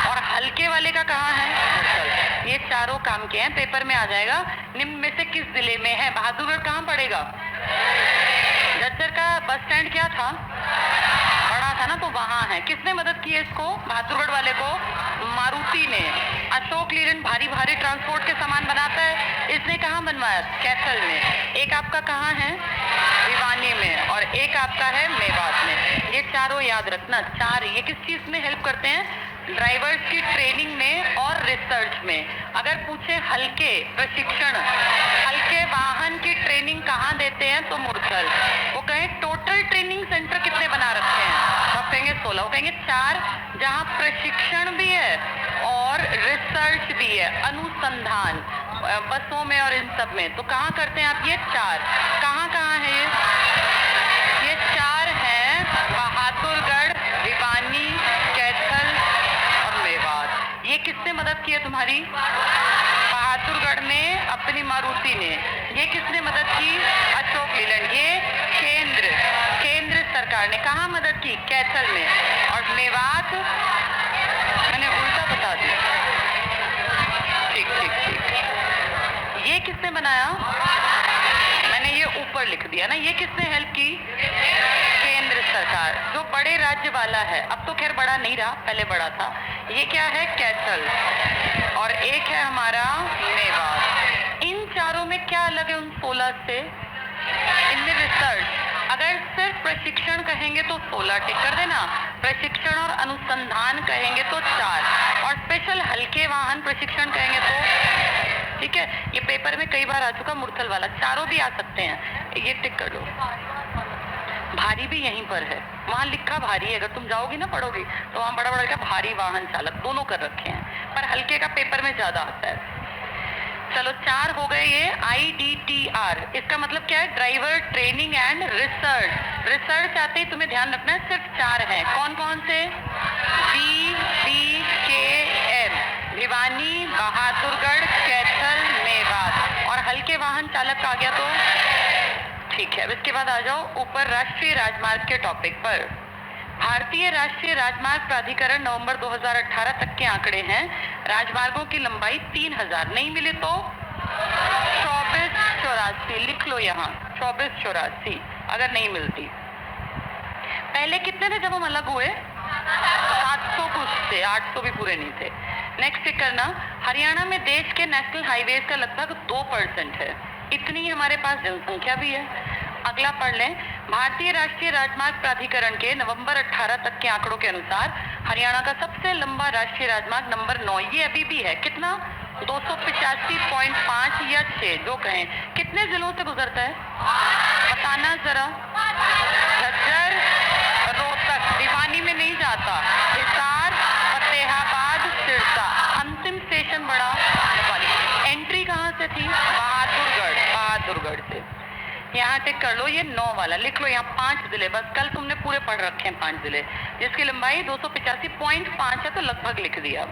और हल्के वाले का कहाँ है? ये चारों काम के हैं, पेपर में आ जाएगा। निम्न में से किस जिले में है? बहादुरगढ़ कहाँ पड़ेगा? झज्जर का बस स्टैंड क्या था? बड़ा था ना, तो वहाँ है। किसने मदद की है इसको? बहादुरगढ़ वाले को मारुति ने। अशोक लीलैंड भारी भारी ट्रांसपोर्ट के सामान बनाता है, इसने कहाँ बनवाया? कैथल में। एक आपका कहाँ है? भिवानी में, और एक आपका है मेवात में। ये चारों याद रखना। 4 ये किस चीज में हेल्प करते हैं? ड्राइवर्स की ट्रेनिंग में और रिसर्च में। अगर पूछे हल्के प्रशिक्षण, हल्के वाहन की ट्रेनिंग कहाँ देते हैं? तो मुरथल। वो कहें टोटल ट्रेनिंग सेंटर कितने बना रखे हैं? आप कहेंगे 16, वो कहेंगे 4, जहाँ प्रशिक्षण भी है और रिसर्च भी है, अनुसंधान बसों में और इन सब में। तो कहाँ करते हैं आप? ये 4 कहाँ कहाँ है? ये 4 हैं, बहादुरगढ़, भिवानी, कैथल और मेवात। ये किसने मदद की है तुम्हारी? बहादुरगढ़ ने अपनी मारुति ने। ये किसने मदद की? अशोक लीलैंड। ये केंद्र सरकार ने। कहाँ मदद की? कैथल में। और मेवात मैंने उल्टा बता दिया। ठीक ठीक ठीक। ये किसने बनाया? मैंने ये ऊपर लिख दिया ना। ये किसने हेल्प की? केंद्र सरकार। जो बड़े राज्य वाला है, अब तो खैर बड़ा नहीं रहा, पहले बड़ा था। ये क्या है? कैथल। और एक है हमारा मेवात। इन चारों में क्या अलग है उन 16 से? इनमें रिसर्च। अगर सिर्फ प्रशिक्षण कहेंगे तो 16 टिक कर देना, प्रशिक्षण और अनुसंधान कहेंगे तो 4, और स्पेशल हल्के वाहन प्रशिक्षण कहेंगे तो, ठीक है, ये पेपर में कई बार आ चुका मुरथल वाला। चारों भी आ सकते हैं, ये टिक कर लो। भारी भी यहीं पर है, वहाँ लिखा भारी है, अगर तुम जाओगी ना पढ़ोगी तो वहाँ बड़ा बड़ा लिखा भारी वाहन चालक, दोनों कर रखे हैं, पर हल्के का पेपर में ज्यादा आता है। चलो 4 हो गए ये IDTR, इसका मतलब क्या है? Driver training and research. Research आते ही तुम्हें ध्यान रखना है सिर्फ 4 हैं, कौन कौन से? BBKM, भिवानी, बहादुरगढ़, कैथल, मेवात। और हल्के वाहन चालक आ गया तो ठीक है। अब इसके बाद आ जाओ ऊपर राष्ट्रीय राजमार्ग के टॉपिक पर। भारतीय राष्ट्रीय राजमार्ग प्राधिकरण नवंबर 2018 तक के आंकड़े हैं, राजमार्गों की लंबाई 3000, नहीं मिले तो 2484, लिख लो यहाँ 2484 अगर नहीं मिलती। पहले कितने थे जब हम अलग हुए? 700 कुछ थे, 800 भी पूरे नहीं थे। नेक्स्ट चेक करना, हरियाणा में देश के नेशनल हाईवेज का लगभग 2% है, इतनी हमारे पास जनसंख्या भी है। अगला पढ़ लें, भारतीय राष्ट्रीय राजमार्ग प्राधिकरण के नवंबर 18 तक के आंकड़ों के अनुसार हरियाणा का सबसे लंबा राष्ट्रीय राजमार्ग नंबर 9, ये अभी भी है, कितना? 285.5 या 6 जो कहें। कितने जिलों से गुजरता है बताना जरा? झज्जर, रोहतक, भिवानी में नहीं जाता, हिसार, फतेहाबाद, सिरसा, अंतिम स्टेशन बड़ा वाली। एंट्री कहाँ से थी? बहादुरगढ़, बहादुरगढ़ से। यहाँ टिक कर लो, ये 9 वाला लिख लो, यहाँ 5 जिले, बस कल तुमने पूरे पढ़ रखे हैं 5 जिले, जिसकी लंबाई 285.5 है, तो लगभग लिख दिया।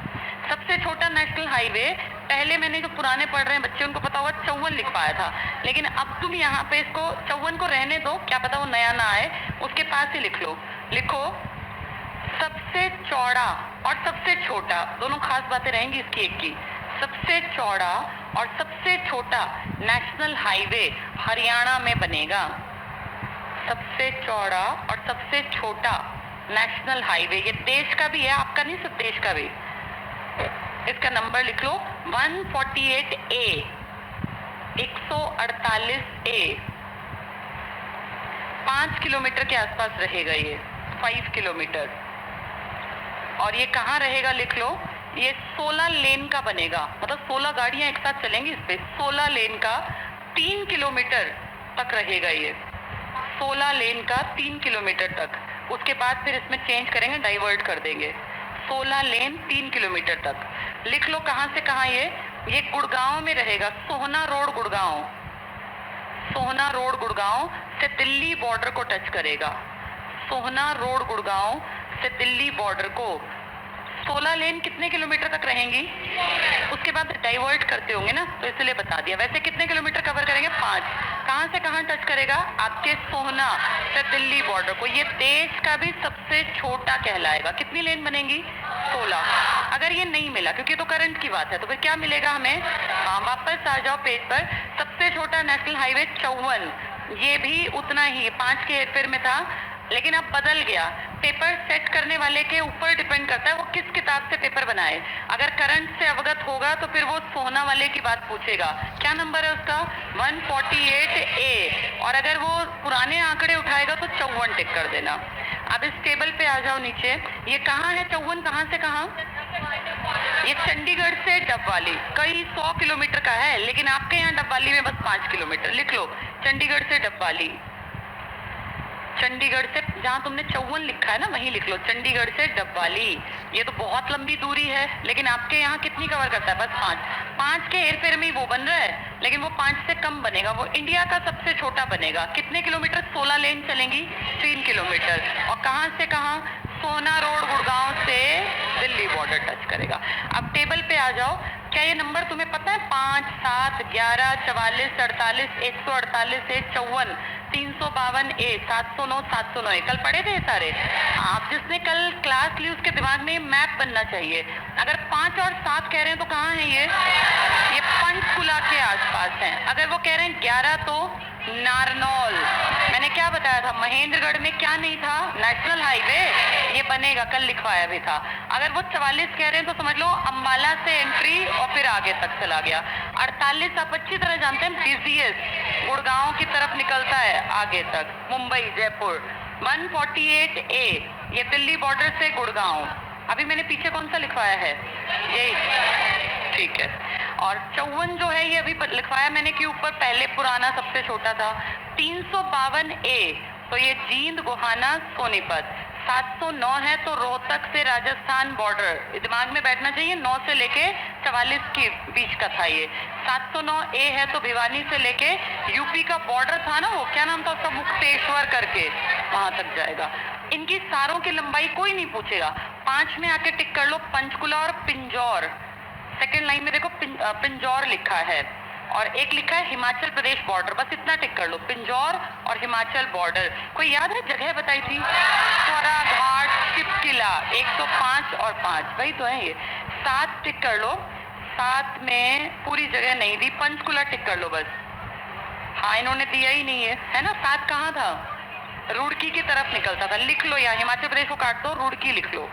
सबसे छोटा नेशनल हाईवे, पहले मैंने जो पुराने पढ़ रहे हैं बच्चे उनको पता होगा 54 लिख पाया था, लेकिन अब तुम यहाँ पे इसको 54 को रहने दो, क्या पता वो नया ना आए, उसके पास ही लिख लो। लिखो सबसे चौड़ा और सबसे छोटा, दोनों खास बातें रहेंगी इसकी एक की। सबसे चौड़ा और सबसे छोटा नेशनल हाईवे हरियाणा में बनेगा। सबसे चौड़ा और सबसे छोटा नेशनल हाईवे, ये देश का भी है, आपका नहीं, सिर्फ देश का भी। इसका नंबर लिख लो 148A, 148A, 5 किलोमीटर के आसपास रहेगा ये, 5 किलोमीटर। और ये कहाँ रहेगा लिख लो, ये 16 लेन का बनेगा, मतलब 16 गाड़ियां एक साथ चलेंगी इस पे। 16 लेन का 3 किलोमीटर तक रहेगा ये, 16 लेन का 3 किलोमीटर तक। उसके बाद फिर इसमें चेंज करेंगे, डाइवर्ट कर देंगे। 16 लेन 3 किलोमीटर तक। लिख लो कहाँ से कहाँ ये गुड़गांव में रहेगा, सोहना रोड गुड़गांव। सोहना रोड गुड़गांव से दिल्ली बॉर्डर को टच करेगा। सोहना रोड गुड़गांव से दिल्ली बॉर्डर को 16 लेन कितने किलोमीटर तक रहेंगी? उसके बाद डाइवर्ट करते होंगे ना, तो इसलिए बता दिया। वैसे कितने किलोमीटर कवर करेंगे? 5। कहाँ से कहाँ टच करेगा? आपके सोहना से दिल्ली बॉर्डर को। ये देश का भी सबसे छोटा कहलाएगा। कितनी लेन बनेंगी? 16। अगर ये नहीं मिला, क्योंकि तो करंट की बात है, तो फिर क्या मिलेगा हमें? वापस आ जाओ पेज पर। सबसे छोटा नेशनल हाईवे 54, ये भी उतना ही 5 के हेरफेर में था, लेकिन अब बदल गया। पेपर सेट करने वाले के ऊपर डिपेंड करता है वो किस किताब से पेपर बनाए। अगर करंट से अवगत होगा तो फिर वो सोहना वाले की बात पूछेगा। क्या नंबर है उसका? 148A। और अगर वो पुराने आंकड़े उठाएगा तो 54 टिक कर देना। अब इस टेबल पे आ जाओ नीचे। ये कहाँ है 54? कहाँ से कहाँ? ये चंडीगढ़ से डबवाली, कई 100 किलोमीटर का है, लेकिन आपके यहाँ डबवाली में बस 5 किलोमीटर। लिख लो चंडीगढ़ से डबवाली। चंडीगढ़ से, जहाँ तुमने 54 लिखा है ना वहीं लिख लो, चंडीगढ़ से डबवाली। ये तो बहुत लंबी दूरी है, लेकिन आपके यहाँ कितनी कवर करता है? बस 5। 5 के हेरफेर में ही वो बन रहा है, लेकिन वो 5 से कम बनेगा। वो इंडिया का सबसे छोटा बनेगा। कितने किलोमीटर? 16 लेन चलेंगी, 3 किलोमीटर। और कहाँ से कहाँ? सोहना रोड गुड़गांव से दिल्ली बॉर्डर टच करेगा। अब टेबल पे आ जाओ। क्या ये नंबर तुम्हें पता है? 5, 7, 11, 44, 48, 148, 54, 352A, 709, 709। कल पढ़े थे ये सारे? आप जिसने कल क्लास ली उसके दिमाग में मैप बनना चाहिए। अगर 5 और 7 कह रहे हैं तो कहाँ है ये पंचकुला के आसपास है। अगर वो कह रहे हैं 11 तो नारनौल। मैंने क्या बताया था? महेंद्रगढ़ में क्या नहीं था? National highway. ये बनेगा, कल लिखवाया भी था। अगर वो 44 कह रहे हैं तो समझ लो अंबाला से एंट्री और फिर आगे तक चला गया। 48 आप अच्छी तरह जानते हैं, बीसीएस गुड़गांव की तरफ निकलता है आगे तक, मुंबई, जयपुर। 148A ये दिल्ली बॉर्डर से गुड़गांव। अभी मैंने पीछे कौन सा लिखवाया है? यही, ठीक है। और 54 जो है ये अभी लिखवाया मैंने कि ऊपर पहले पुराना सबसे छोटा था। 352A तो ये जींद, गोहाना, सोनीपत। 709 है तो रोहतक से राजस्थान बॉर्डर, दिमाग में बैठना चाहिए, 9 से लेके 44 के बीच का था ये। 709 ए है तो भिवानी से लेके यूपी का बॉर्डर था ना, वो क्या नाम था उसका, मुक्तेश्वर करके, वहां तक जाएगा। इनकी सारों की लंबाई कोई नहीं पूछेगा। 5 में आके टिक कर लो, पंचकुला और पिंजौर। सेकेंड लाइन में देखो पिंजौर लिखा है, और एक लिखा है हिमाचल प्रदेश बॉर्डर, बस इतना टिक कर लो, पिंजौर और हिमाचल बॉर्डर। कोई याद है जगह बताई थी? स्वरा घाट, शिपकिला, 105 और 5, वही तो है ये। 7 टिक कर लो, 7 में पूरी जगह नहीं दी, पंचकुला टिक कर लो बस। हाँ, इन्होंने दिया ही नहीं है ना। 7 कहाँ था? रुड़की की तरफ निकलता था, लिख लो, या हिमाचल प्रदेश को काट दो, रुड़की लिख लो।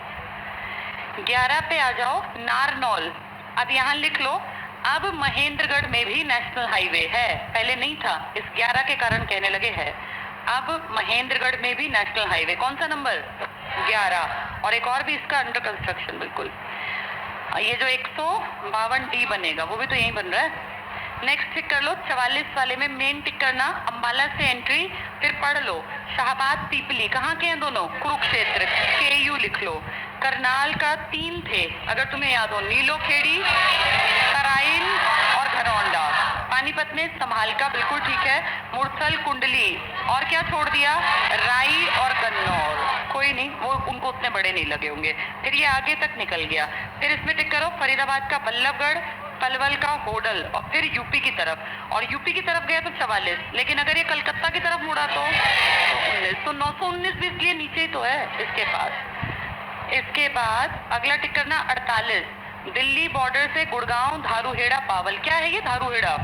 11 पे आ जाओ, नारनौल, अब यहाँ लिख लो। अब महेंद्रगढ़ में भी नेशनल हाईवे है, पहले नहीं था, इस 11 के कारण कहने लगे है। अब महेंद्रगढ़ में भी नेशनल हाईवे, कौन सा नंबर? 11, और एक और भी इसका अंडर कंस्ट्रक्शन बिल्कुल। ये जो 152 डी बनेगा वो भी तो यही बन रहा है। नेक्स्ट टिक कर लो, 44 वाले में मेन टिक करना, अंबाला से एंट्री, फिर पढ़ लो शाहबाद पीपली, कहाँ के हैं दोनों? कुरुक्षेत्र, KU लिख लो। करनाल का 3 थे अगर तुम्हें याद हो, नीलोखेड़ी, तराइन और घरौंडा। पानीपत में संभाल का, बिल्कुल ठीक है, मुरथल, कुंडली, और क्या छोड़ दिया? राई और कन्नौर। कोई नहीं, वो उनको उतने बड़े नहीं लगे होंगे। फिर ये आगे तक निकल गया। फिर इसमें टिक करो फरीदाबाद का बल्लभगढ़, पलवल का होडल, और फिर यूपी की तरफ, और यूपी की तरफ गया तो 44, लेकिन अगर ये कलकत्ता की तरफ मुड़ा तो 19, तो 919 भी इसलिए नीचे ही तो है इसके पास। इसके बाद अगला टिक करना 48, दिल्ली बॉर्डर से गुड़गांव, धारूहेड़ा, पावल। क्या है ये धारूहेड़ा?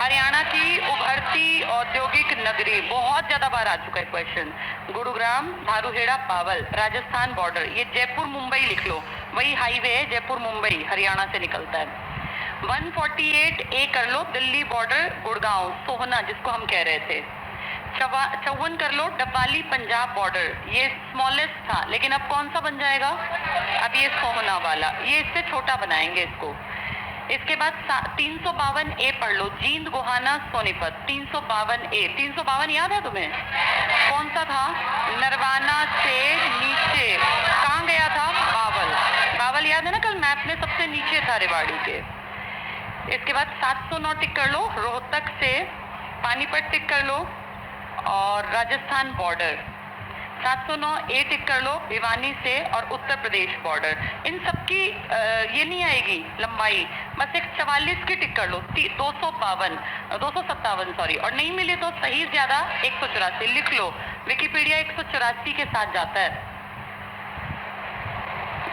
हरियाणा की उभरती औद्योगिक नगरी, बहुत ज्यादा बार आ चुका है क्वेश्चन। गुरुग्राम, धारूहेड़ा, पावल, राजस्थान बॉर्डर। ये जयपुर मुंबई लिख लो, वही हाईवे है, जयपुर मुंबई हरियाणा से निकलता है। 148 ए कर लो, दिल्ली बॉर्डर, गुड़गांव, सोहना जिसको हम कह रहे थे। 54 कर लो, डब्बाली, पंजाब बॉर्डर, ये स्मॉलेस्ट था, लेकिन अब कौन सा बन जाएगा? अब ये सोहना वाला, ये इससे छोटा बनाएंगे इसको। इसके बाद 352 ए पढ़ लो, जींद, गोहाना, सोनीपत, 352 ए। 352 याद है तुम्हें? कौन सा था? नरवाना से नीचे, कहाँ गया था? बावल। बावल याद है ना, कल मैप में सबसे नीचे था रेवाड़ी के। इसके बाद 709 टिक कर लो, रोहतक से पानीपत टिक कर लो, और राजस्थान बॉर्डर। 709 ए टिक कर लो, भिवानी से और उत्तर प्रदेश बॉर्डर। इन सबकी ये नहीं आएगी लंबाई, बस एक 44 की टिक कर लो, 257 सॉरी, और नहीं मिले तो सही ज्यादा 184 लिख लो। विकिपीडिया 184 के साथ जाता है।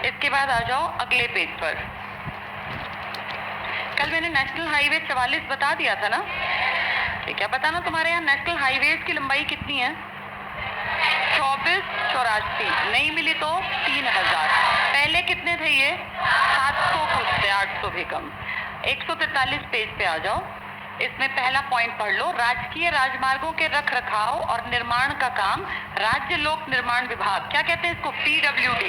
इसके बाद आ जाओ अगले पेज पर। कल मैंने नेशनल हाईवे 44 बता दिया था ना, ठीक है, बताना तुम्हारे यहाँ नेशनल हाईवेज की लंबाई कितनी है? 2484, नहीं मिली तो 3000। पहले कितने थे ये? 700 कुछ थे, 800 भी कम। 143 पेज पे आ जाओ। इसमें पहला पॉइंट पढ़ लो, राजकीय राजमार्गों के रख रखाव और निर्माण का काम राज्य लोक निर्माण विभाग, क्या कहते हैं इसको? PWD,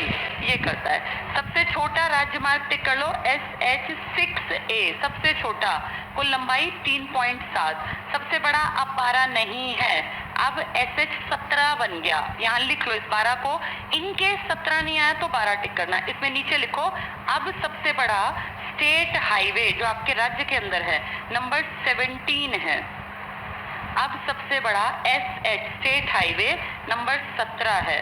ये करता है। सबसे छोटा राजमार्ग टिक कर लो, SH6A, सबसे छोटा, कुल लंबाई 3.7। सबसे बड़ा अब 12 नहीं है, अब SH17 बन गया, यहाँ लिख लो इस 12 को। इनके 17 नहीं आया तो 12 टिक करना। इसमें नीचे लिखो, अब सबसे बड़ा स्टेट हाईवे जो आपके राज्य के अंदर है नंबर 17 है। अब सबसे बड़ा SH स्टेट हाईवे नंबर 17 है,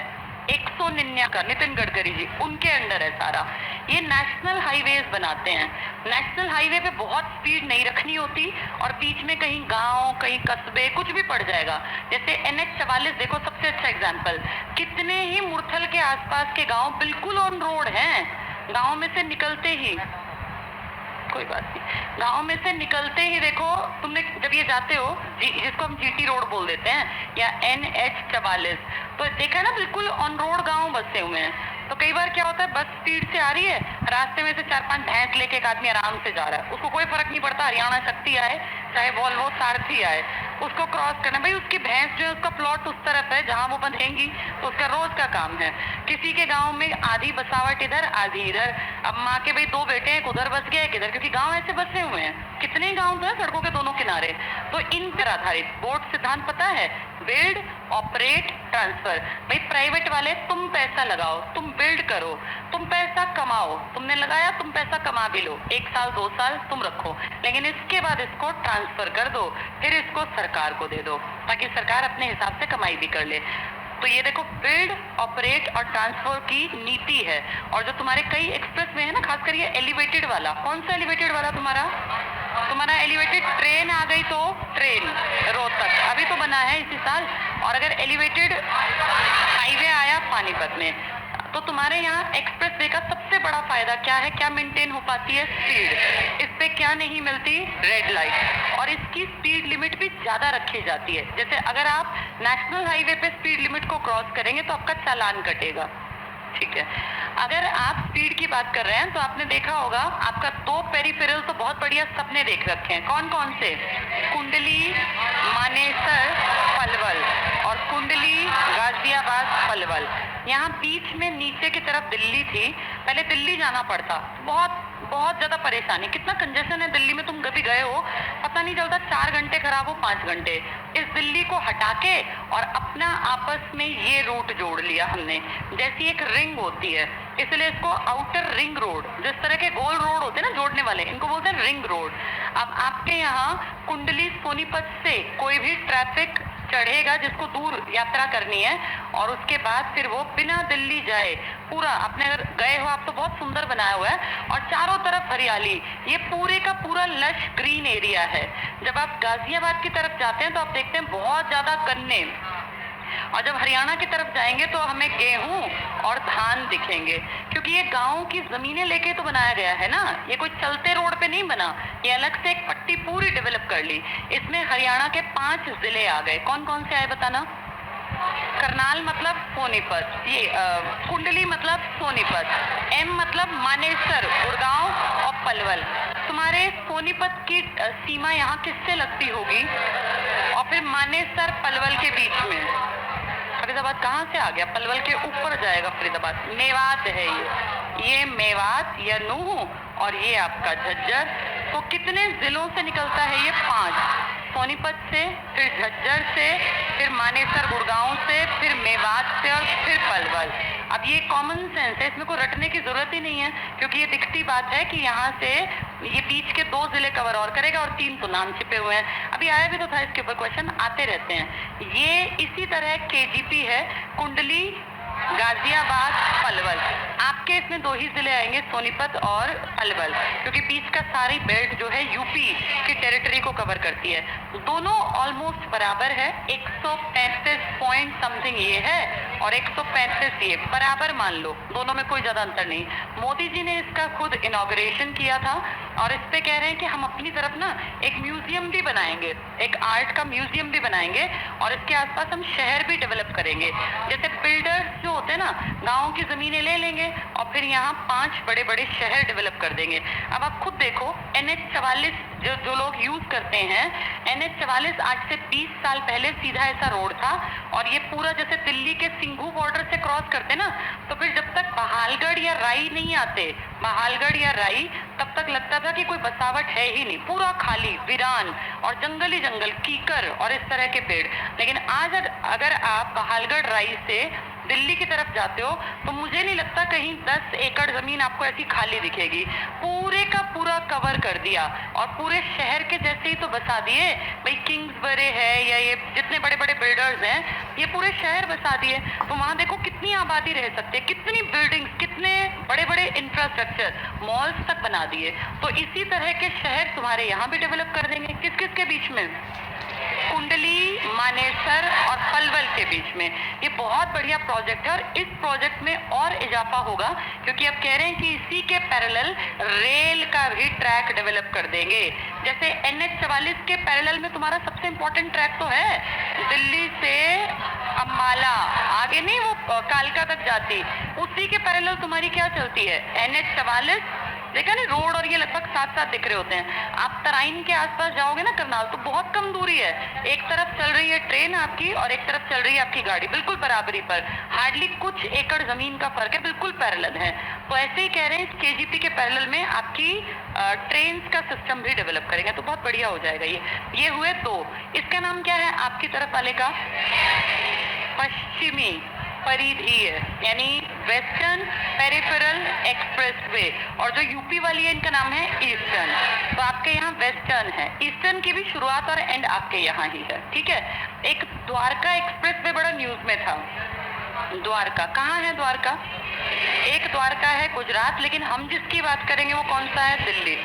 199 का, नितिन गडकरी जी, उनके अंडर है सारा। ये नेशनल हाईवेज बनाते हैं। नेशनल हाईवे पे बहुत स्पीड नहीं रखनी होती, और बीच में कहीं गांव, कहीं कस्बे, कुछ भी पड़ जाएगा। जैसे NH44 देखो, सबसे अच्छा एग्जांपल। कितने ही मुरथल के आसपास के गांव बिल्कुल ऑन रोड हैं, गांव में से निकलते ही, कोई बात नहीं, गांव में से निकलते ही देखो, तुमने जब ये जाते हो जिसको हम GT रोड बोल देते हैं या NH44, तो देखा ना बिल्कुल ऑन रोड गांव बसे हुए हैं। तो कई बार क्या होता है, बस स्पीड से आ रही है, रास्ते में से 4-5 भैंस लेके एक आदमी आराम से जा रहा है, उसको कोई फर्क नहीं पड़ता, हरियाणा शक्ति आए चाहे वॉल्वो सारथी आए, उसको क्रॉस करना। भाई उसकी भैंस जो है उसका प्लॉट उस तरफ है जहाँ वो बंधेंगी, तो उसका रोज का काम है। किसी के गांव में आधी बसावट इधर आधी इधर, अब माँ के भाई 2 बेटे हैं, एक उधर बस गया एक इधर, क्योंकि गांव ऐसे बसे हुए हैं, कितने गांव तो है सड़कों के दोनों किनारे। तो इन पर आधारित बोर्ड सिद्धांत पता है, बिल्ड ऑपरेट, ट्रांसफर। भाई प्राइवेट वाले तुम पैसा लगाओ, तुम बिल्ड करो, तुम पैसा कमाओ, तुमने लगाया तुम पैसा कमा भी लो, 1 साल 2 साल तुम रखो, लेकिन इसके बाद इसको ट्रांसफर कर दो, फिर इसको सरकार को दे दो, ताकि सरकार अपने हिसाब से कमाई भी कर ले। तो ये देखो बिल्ड, ऑपरेट और ट्रांसफर की नीति है। और जो तुम्हारे कई एक्सप्रेस में है ना, खासकर ये एलिवेटेड वाला, कौन सा एलिवेटेड वाला तुम्हारा एलिवेटेड ट्रेन आ गई तो ट्रेन रोहतक अभी तो बना है इसी साल, और अगर एलिवेटेड हाईवे आया पानीपत में, तो तुम्हारे यहाँ एक्सप्रेस वे का सबसे बड़ा फायदा क्या है, क्या मेंटेन हो पाती है, स्पीड। इस पे क्या नहीं मिलती, रेड लाइट, और इसकी स्पीड लिमिट भी ज्यादा रखी जाती है। जैसे अगर आप नेशनल हाईवे पे स्पीड लिमिट को क्रॉस करेंगे तो आपका चालान कटेगा, ठीक है। अगर आप स्पीड की बात कर रहे हैं तो आपने देखा होगा, आपका 2 पेरिफेरल तो बहुत बढ़िया सबने देख रखे हैं, कौन कौन से, कुंडली, मानेसर, पलवल, और कुंडली, गाजियाबाद, पलवल। यहाँ बीच में नीचे की तरफ दिल्ली थी, पहले दिल्ली जाना पड़ता, बहुत बहुत ज्यादा परेशानी, कितना कंजेशन है दिल्ली में, तुम कभी गए हो, पता नहीं चलता, 4 घंटे खराब हो 5 घंटे। इस दिल्ली को हटा के और अपना आपस में ये रूट जोड़ लिया हमने, जैसी एक रिंग होती है, इसलिए इसको आउटर रिंग रोड, जिस तरह के गोल रोड होते हैं ना जोड़ने वाले, इनको बोलते हैं रिंग रोड। अब आपके यहाँ कुंडली सोनीपत से कोई भी ट्रैफिक चढ़ेगा जिसको दूर यात्रा करनी है, और उसके बाद फिर वो बिना दिल्ली जाए, पूरा अपने अगर गए हो आप तो बहुत सुंदर बनाया हुआ है, और चारों तरफ हरियाली, ये पूरे का पूरा लश ग्रीन एरिया है। जब आप गाजियाबाद की तरफ जाते हैं तो आप देखते हैं बहुत ज्यादा गन्ने, और जब हरियाणा की तरफ जाएंगे तो हमें गेहूं और धान दिखेंगे, क्योंकि ये गांव की जमीनें लेके तो बनाया गया है ना, ये कोई चलते रोड पे नहीं बना, ये अलग से एक पट्टी पूरी डेवलप कर ली। इसमें हरियाणा के 5 जिले आ गए, कौन कौन से आए बताना, करनाल मतलब सोनीपत, ये कुंडली मतलब सोनीपत, एम मतलब मानेसर, गुड़गांव और पलवल। तुम्हारे सोनीपत की सीमा यहाँ किससे लगती होगी, और फिर मानेसर पलवल के बीच में फरीदाबाद कहाँ से आ गया, पलवल के ऊपर जाएगा फरीदाबाद, मेवात है ये मेवात या नूह, और ये आपका झज्जर। तो कितने जिलों से निकलता है ये, 5, सोनीपत से, फिर झज्जर से, फिर मानेसर गुड़गांव से, फिर मेवात से, और फिर पलवल। अब ये कॉमन सेंस है, इसमें कोई रटने की जरूरत ही नहीं है, क्योंकि ये दिखती बात है कि यहाँ से ये बीच के 2 जिले कवर और करेगा, और 3 तो नाम छिपे हुए हैं, अभी आया भी तो था, इसके ऊपर क्वेश्चन आते रहते हैं। ये इसी तरह केजीपी है, कुंडली, गाजियाबाद, पलवल। आपके इसमें 2 ही जिले आएंगे, सोनीपत और पलवल, क्योंकि बीच का सारी बेल्ट जो है यूपी की टेरिटरी को कवर करती है। दोनों ऑलमोस्ट बराबर है, 135 पॉइंट समथिंग ये है और 135 ये, बराबर मान लो, दोनों में कोई ज्यादा अंतर नहीं। मोदी जी ने इसका खुद इनॉग्रेशन किया था, और इस पे कह रहे हैं कि हम अपनी तरफ ना एक म्यूजियम भी बनाएंगे, एक आर्ट का म्यूजियम भी बनाएंगे, और इसके आसपास हम शहर भी डेवलप करेंगे। जैसे बिल्डर्स जो होते हैं ना, गाँव की जमीनें ले लेंगे और फिर यहाँ 5 बड़े बड़े शहर डेवलप कर देंगे। अब आप खुद देखो, NH-44 जो लोग यूज करते हैं, NH-44 आज से 20 साल पहले सीधा ऐसा रोड था, और ये पूरा जैसे दिल्ली के सिंघू बॉर्डर से क्रॉस करते ना, तो फिर जब तक बहालगढ़ या राई नहीं आते, बहालगढ़ या राई, तब तक लगता था कि कोई बसावट है ही नहीं, पूरा खाली वीरान और जंगली जंगल, कीकर और इस तरह के पेड़। लेकिन आज अगर आप बहालगढ़ राई से दिल्ली की तरफ जाते हो तो मुझे नहीं लगता कहीं 10 एकड़ जमीन आपको ऐसी खाली दिखेगी, पूरे का पूरा कवर कर दिया, और पूरे शहर के जैसे ही तो बसा दिए। भाई किंग्सबरी है या ये जितने बड़े बड़े बिल्डर्स हैं, ये पूरे शहर बसा दिए, तो वहाँ देखो कितनी आबादी रह सकती है, कितनी बिल्डिंग्स, कितने बड़े बड़े इंफ्रास्ट्रक्चर, मॉल्स तक बना दिए। तो इसी तरह के शहर तुम्हारे यहाँ भी डेवलप कर देंगे, किस किस के बीच में, कुंडली, मानेसर और पलवल के बीच में। ये बहुत बढ़िया प्रोजेक्ट है, और इस प्रोजेक्ट में और इजाफा होगा, क्योंकि अब कह रहे हैं कि इसी के पैरेलल रेल का भी ट्रैक डेवलप कर देंगे। जैसे NH-44 के पैरेलल में तुम्हारा सबसे इंपॉर्टेंट ट्रैक तो है, दिल्ली से अम्बाला, आगे नहीं वो कालका तक जाती, उसी के पैरेलल तुम्हारी क्या चलती है, NH-44 देखा नहीं, रोड और ये लगभग साथ साथ दिख रहे होते हैं। आप तराइन के आसपास जाओगे ना करनाल, तो बहुत कम दूरी है, एक तरफ चल रही है ट्रेन आपकी और एक तरफ चल रही है आपकी गाड़ी, बिल्कुल बराबरी पर, हार्डली कुछ एकड़ जमीन का फर्क है, बिल्कुल पैरेलल है। तो ऐसे ही कह रहे हैं केजीपी के पैरेलल में आपकी ट्रेन का सिस्टम भी डेवलप करेंगे, तो बहुत बढ़िया हो जाएगा। ये हुए दो। इसका नाम क्या है आपकी तरफ वाले का? पश्चिमी परिधीय, यानी वेस्टर्न पेरिफेरल एक्सप्रेसवे, और जो यूपी वाली है इनका नाम है ईस्टर्न। तो आपके यहाँ वेस्टर्न है, ईस्टर्न की भी शुरुआत और एंड आपके यहाँ ही है, ठीक है। एक द्वारका एक्सप्रेसवे बड़ा न्यूज में था। द्वारका कहाँ है? द्वारका एक द्वारका है गुजरात, लेकिन हम जिसकी बात करेंगे वो कौन सा है? दिल्ली।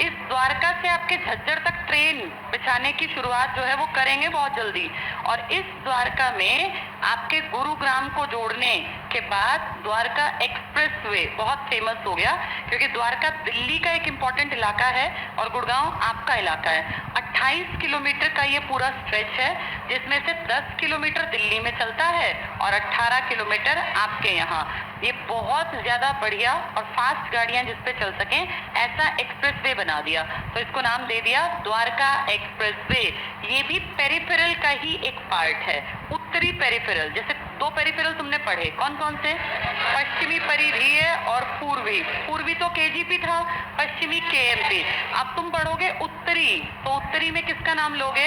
इस द्वारका से आपके झज्जर तक ट्रेन बिछाने की शुरुआत जो है वो करेंगे बहुत जल्दी। और इस द्वारका में आपके गुरुग्राम को जोड़ने के बाद द्वारका एक्सप्रेसवे बहुत फेमस हो गया, क्योंकि द्वारका दिल्ली का एक इम्पॉर्टेंट इलाका है और गुड़गांव आपका इलाका है। 28 किलोमीटर का ये पूरा स्ट्रेच है, जिसमें से 10 किलोमीटर दिल्ली में चलता है और 18 किलोमीटर आपके यहाँ। ये बहुत ज्यादा बढ़िया और फास्ट गाड़ियां जिस पे चल सकें ऐसा एक्सप्रेसवे बना दिया, तो इसको नाम दे दिया द्वारका एक्सप्रेसवे। ये भी पेरिफेरल का ही एक पार्ट है, उत्तरी पेरिफेरल। जैसे दो पेरिफेरल तुमने पढ़े, कौन कौन से? पश्चिमी परिधीय और पूर्वी। पूर्वी तो केजीपी था, पश्चिमी केएमपी। अब तुम पढ़ोगे उत्तरी, तो उत्तरी में किसका नाम लोगे?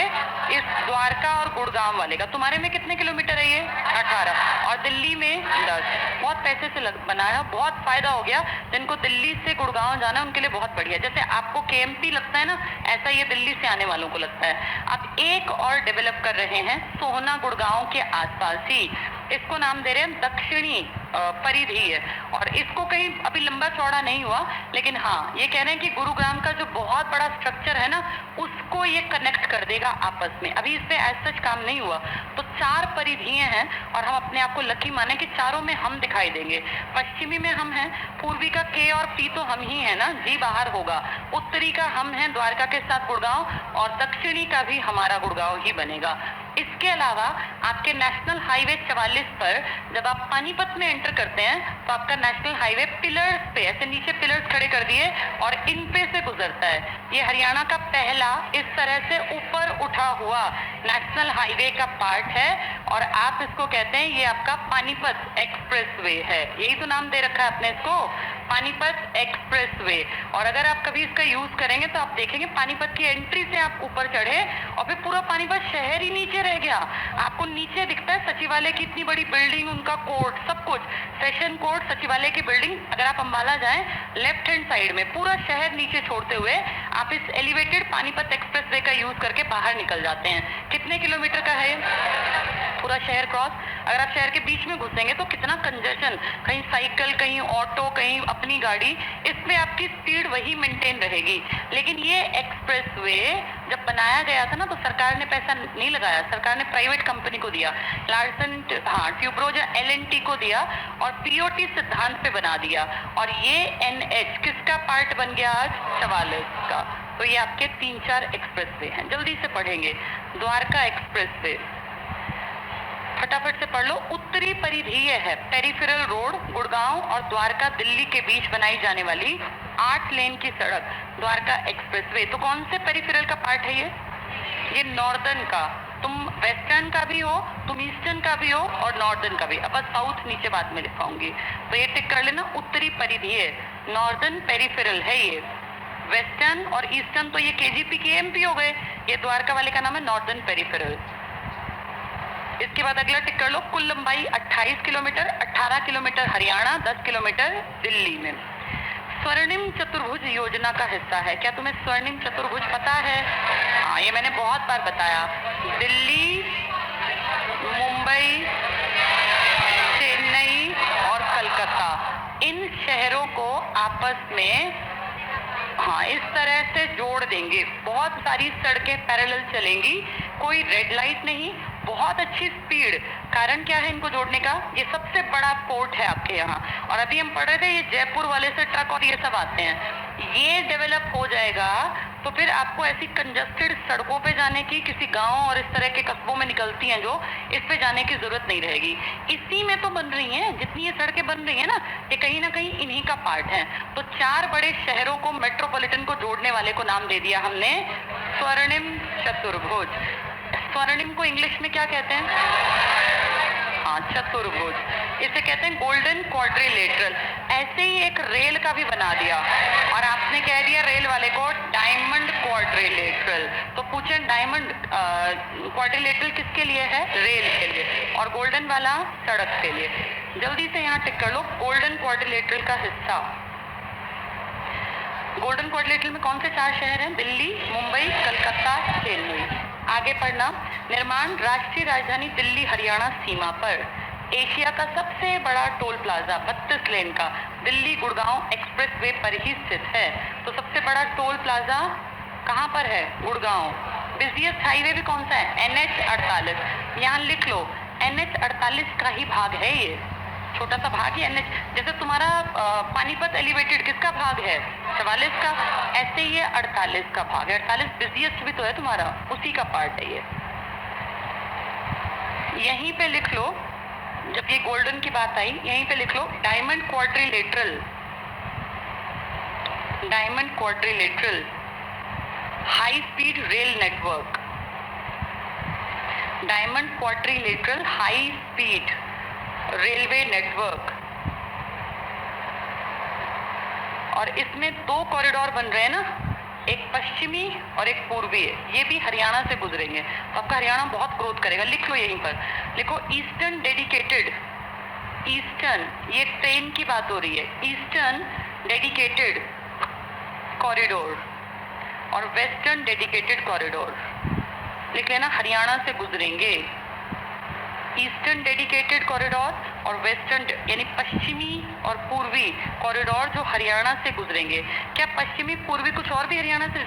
इस द्वारका और गुड़गांव वाले का। तुम्हारे में कितने किलोमीटर है ये? 18, और दिल्ली में 10। बहुत पैसे से बनाया, बहुत फायदा हो गया। जिनको दिल्ली से गुड़गांव जाना है उनके लिए बहुत बढ़िया। जैसे आपको केएमपी लगता है ना, ऐसा ये दिल्ली से आने वालों को लगता है। अब एक और डेवलप कर रहे हैं सोहना गुड़गांव के आसपास ही, इसको नाम दे रहे हैं दक्षिणी परिधीय। और इसको कहीं अभी लंबा चौड़ा नहीं हुआ, लेकिन हाँ ये कह रहे हैं कि गुरुग्राम का जो बहुत बड़ा स्ट्रक्चर है ना, उसको ये कनेक्ट कर देगा आपस में। अभी इस पे ऐसा सच काम नहीं हुआ। तो 4 परिधीय हैं और हम अपने आप को लकी माने कि चारों में हम दिखाई देंगे। पश्चिमी में हम हैं, पूर्वी का के और पी तो हम ही है ना, जी बाहर होगा। उत्तरी का हम हैं द्वारका के साथ गुड़गांव, और दक्षिणी का भी हमारा गुड़गांव ही बनेगा। इसके अलावा आपके नेशनल हाईवे 44 पर जब आप पानीपत में एंटर करते हैं तो आपका नेशनल हाईवे पिलर्स पे, ऐसे नीचे पिलर्स खड़े कर दिए और इन पे से गुजरता है। ये हरियाणा का पहला इस तरह से ऊपर उठा हुआ नेशनल हाईवे का पार्ट है, और आप इसको कहते हैं, ये आपका पानीपत एक्सप्रेसवे है। यही तो नाम दे रखा है आपने इसको, पानीपत एक्सप्रेसवे। और अगर आप कभी इसका यूज करेंगे तो आप देखेंगे पानीपत की एंट्री से आप ऊपर चढ़े और फिर पूरा पानीपत शहर ही नीचे रह गया। आपको नीचे दिखता है सचिवालय की इतनी बड़ी बिल्डिंग, उनका कोर्ट, सब कुछ, सेशन कोर्ट, सचिवालय की बिल्डिंग। अगर आप अंबाला जाएं लेफ्ट हैंड साइड में पूरा शहर नीचे छोड़ते हुए आप इस एलिवेटेड पानीपत एक्सप्रेसवे का यूज करके बाहर निकल जाते हैं। कितने किलोमीटर का है? पूरा शहर क्रॉस। अगर आप शहर के बीच में घुसेंगे तो कितना कंजेशन, कहीं साइकिल, कहीं ऑटो, कहीं अपनी गाड़ी, इसमें आपकी स्पीड वही मेंटेन रहेगी। लेकिन ये एक्सप्रेसवे जब बनाया गया था ना, तो सरकार ने पैसा नहीं लगाया, सरकार ने प्राइवेट कंपनी को दिया, लार्सन ट्यूब्रोज LNT को दिया, और POT सिद्धांत पे बना दिया। और ये NH किसका पार्ट बन गया आज? 44 का। तो ये आपके 3-4 एक्सप्रेसवे हैं, जल्दी से पढ़ेंगे। द्वारका एक्सप्रेसवे फटाफट से पढ़ लो। उत्तरी परिधीय है, पेरिफेरल रोड, गुड़गांव और द्वारका दिल्ली के बीच बनाई जाने वाली 8 लेन की सड़क द्वारका एक्सप्रेसवे। तो कौन से पेरिफेरल का पार्ट है ये नॉर्दर्न का। तुम वेस्टर्न का भी हो, तुम ईस्टर्न का भी हो और नॉर्दर्न का भी। अब साउथ नीचे बाद में लिखाऊंगी, तो ये टिक कर लेना। उत्तरी परिधीय, नॉर्दर्न पेरिफेरल है ये। वेस्टर्न और ईस्टर्न तो ये KGP KMP हो गए, ये द्वारका वाले का नाम है नॉर्दर्न पेरिफेरल। इसके बाद अगला टिक कर लो। कुल लंबाई 28 kilometre, 18 kilometre Haryana, 10 kilometre Delhi में। स्वर्णिम चतुर्भुज योजना का हिस्सा है। क्या तुम्हें स्वर्णिम चतुर्भुज पता है? हाँ, ये मैंने बहुत बार बताया। दिल्ली, मुंबई, चेन्नई और कलकत्ता, इन शहरों को आपस में इस तरह से जोड़ देंगे। बहुत सारी सड़कें पैरेलल चलेंगी, कोई रेड लाइट नहीं, बहुत अच्छी स्पीड। कारण क्या है इनको जोड़ने का? ये सबसे बड़ा पोर्ट है आपके यहाँ। और अभी हम पढ़ रहे थे ये जयपुर वाले से ट्रक और ये सब आते हैं, ये डेवलप हो जाएगा तो फिर आपको ऐसी कंजस्टेड सड़कों पे जाने की, किसी गांव और इस तरह के कस्बों में निकलती हैं जो, इस पे जाने की जरूरत नहीं रहेगी। इसी में तो बन रही हैं, जितनी ये सड़कें बन रही हैं ना, ये कहीं ना कहीं इन्हीं का पार्ट है। तो 4 बड़े शहरों को, मेट्रोपॉलिटन को जोड़ने वाले को नाम दे दिया हमने स्वर्णिम चतुर्भुज। स्वर्णिम को इंग्लिश में क्या कहते हैं? हाँ, चतुर्भुज। इसे कहते हैं गोल्डन क्वाड्रिलेटरल। ऐसे ही एक रेल का भी बना दिया, और आपने कह दिया रेल वाले को डायमंड क्वाड्रिलेटरल। तो पूछे डायमंड क्वाड्रिलेटरल किसके लिए है? रेल के लिए। और गोल्डन वाला सड़क के लिए। जल्दी से यहाँ टिक कर लो गोल्डन क्वाड्रिलेटरल का हिस्सा। गोल्डन क्वाड्रिलेटरल में कौन से 4 शहर हैं? दिल्ली, मुंबई, कलकत्ता, चेन्नई। आगे पढ़ना। निर्माण राष्ट्रीय राजधानी दिल्ली हरियाणा सीमा पर। एशिया का सबसे बड़ा टोल प्लाजा 32 लेन का दिल्ली गुड़गांव एक्सप्रेसवे पर ही स्थित है। तो सबसे बड़ा टोल प्लाजा कहाँ पर है? गुड़गांव। बिजिएस्ट हाईवे भी कौन सा है? NH 48। यहाँ लिख लो, NH 48 का ही भाग है ये, छोटा सा भाग ही NH। जैसे तुम्हारा पानीपत एलिवेटेड किसका भाग है? 44 का। ऐसे ये 48 का भाग है। 48 बिजिएस्ट भी तो है तुम्हारा, उसी का पार्ट है ये। यहीं पे लिख लो, जब ये गोल्डन की बात आई, यहीं पे लिख लो diamond quadrilateral. Diamond quadrilateral high speed rail network. Diamond quadrilateral high speed railway network. और इसमें 2 कॉरिडोर बन रहे हैं ना, एक पश्चिमी और एक पूर्वी है। ये भी हरियाणा से गुजरेंगे, तो आपका हरियाणा बहुत ग्रोथ करेगा। लिख लो यहीं पर, लिखो ईस्टर्न डेडिकेटेड। ईस्टर्न, ये ट्रेन की बात हो रही है। ईस्टर्न डेडिकेटेड कॉरिडोर और वेस्टर्न डेडिकेटेड कॉरिडोर। लिख लेना, हरियाणा से गुजरेंगे। ईस्टर्न डेडिकेटेड कॉरिडोर और वेस्टर्न यानी पश्चिमी और पूर्वी कॉरिडोर जो हरियाणा से गुजरेंगे। क्या पश्चिमी पूर्वी कुछ और भी हरियाणा से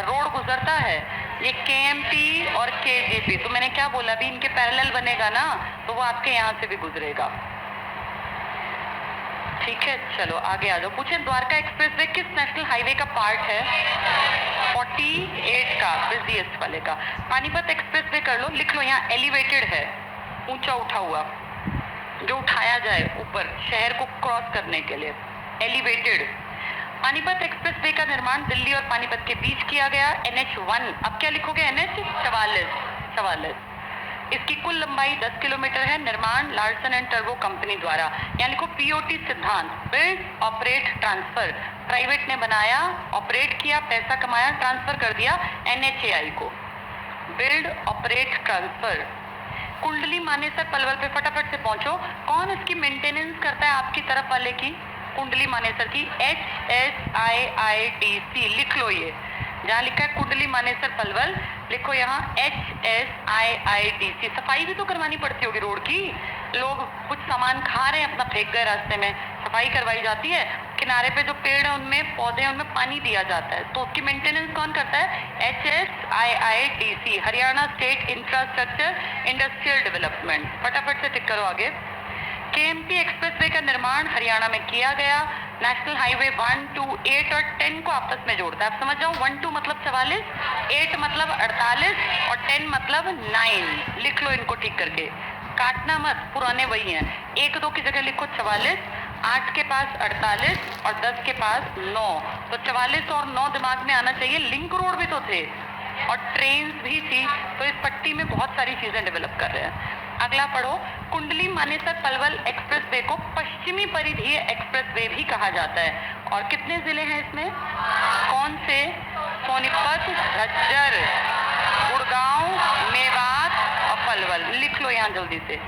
रोड गुजरता है? ये KMT और KJP। तो मैंने क्या बोला, भी इनके पैरेलल बनेगा ना, तो वो आपके यहाँ से भी गुजरेगा। ठीक है, चलो आगे आ जाओ। पूछे द्वारका एक्सप्रेसवे किस नेशनल हाईवे का पार्ट है? 48 का, बिजिएस्ट वाले का। पानीपत एक्सप्रेसवे कर लो, लिख लो यहाँ एलिवेटेड है, ऊंचा उठा हुआ, जो उठाया जाए ऊपर शहर को क्रॉस करने के लिए, एलिवेटेड। पानीपत एक्सप्रेसवे का निर्माण दिल्ली और पानीपत के बीच किया गया। NH 1। अब क्या लिखोगे? NH 44। इसकी कुल लंबाई 10 किलोमीटर है। निर्माण लार्सन एंड टर्बो कंपनी द्वारा। यहाँ लिखो POT सिद्धांत, बिल्ड ऑपरेट ट्रांसफर। प्राइवेट ने बनाया, ऑपरेट किया, पैसा कमाया, ट्रांसफर कर दिया NHAI को। Build operate transfer. Kundli Manesar Palwal पे फटाफट से पहुंचो। कौन इसकी मेंटेनेंस करता है आपकी तरफ वाले की? कुंडली मानेसर की HSIIDC। लिख लो, ये जहाँ लिखा है कुंडली मानेसर पलवल, लिखो यहाँ HSIIDC। सफाई भी तो करवानी पड़ती होगी रोड की। लोग कुछ सामान खा रहे हैं, अपना फेंक गए रास्ते में, सफाई करवाई जाती है। किनारे पे जो पेड़ है उनमें, पौधे हैं उनमें पानी दिया जाता है, तो उसकी मेंटेनेंस कौन करता है? HSIIDC, Haryana state infrastructure industrial development. फटाफट से टिक करो आगे। KMT एक्सप्रेसवे का निर्माण हरियाणा में किया गया। नेशनल हाईवे 1, 2, 8 और 10 को आपस में जोड़ता है। आप समझ जाओ, 1, 2 मतलब 44, 8 मतलब 48 और 10 मतलब 9। लिख लो इनको ठीक करके, काटना मत, पुराने वही हैं। 1, 2 की जगह लिखो 44, 8 के पास 48 और 10 के पास 9। तो 44 और 9 दिमाग में आना चाहिए। लिंक रोड भी तो थे और ट्रेन भी थी, तो इस पट्टी में बहुत सारी चीजें डेवलप कर रहे हैं। अगला पढ़ो। कुंडली मानेसर पलवल एक्सप्रेसवे को पश्चिमी परिधीय एक्सप्रेसवे भी कहा जाता है। और कितने जिले हैं इसमें? कौन से? सोनीपत, झज्जर, गुड़गांव, मेवात और पलवल। लिख लो यहाँ जल्दी से,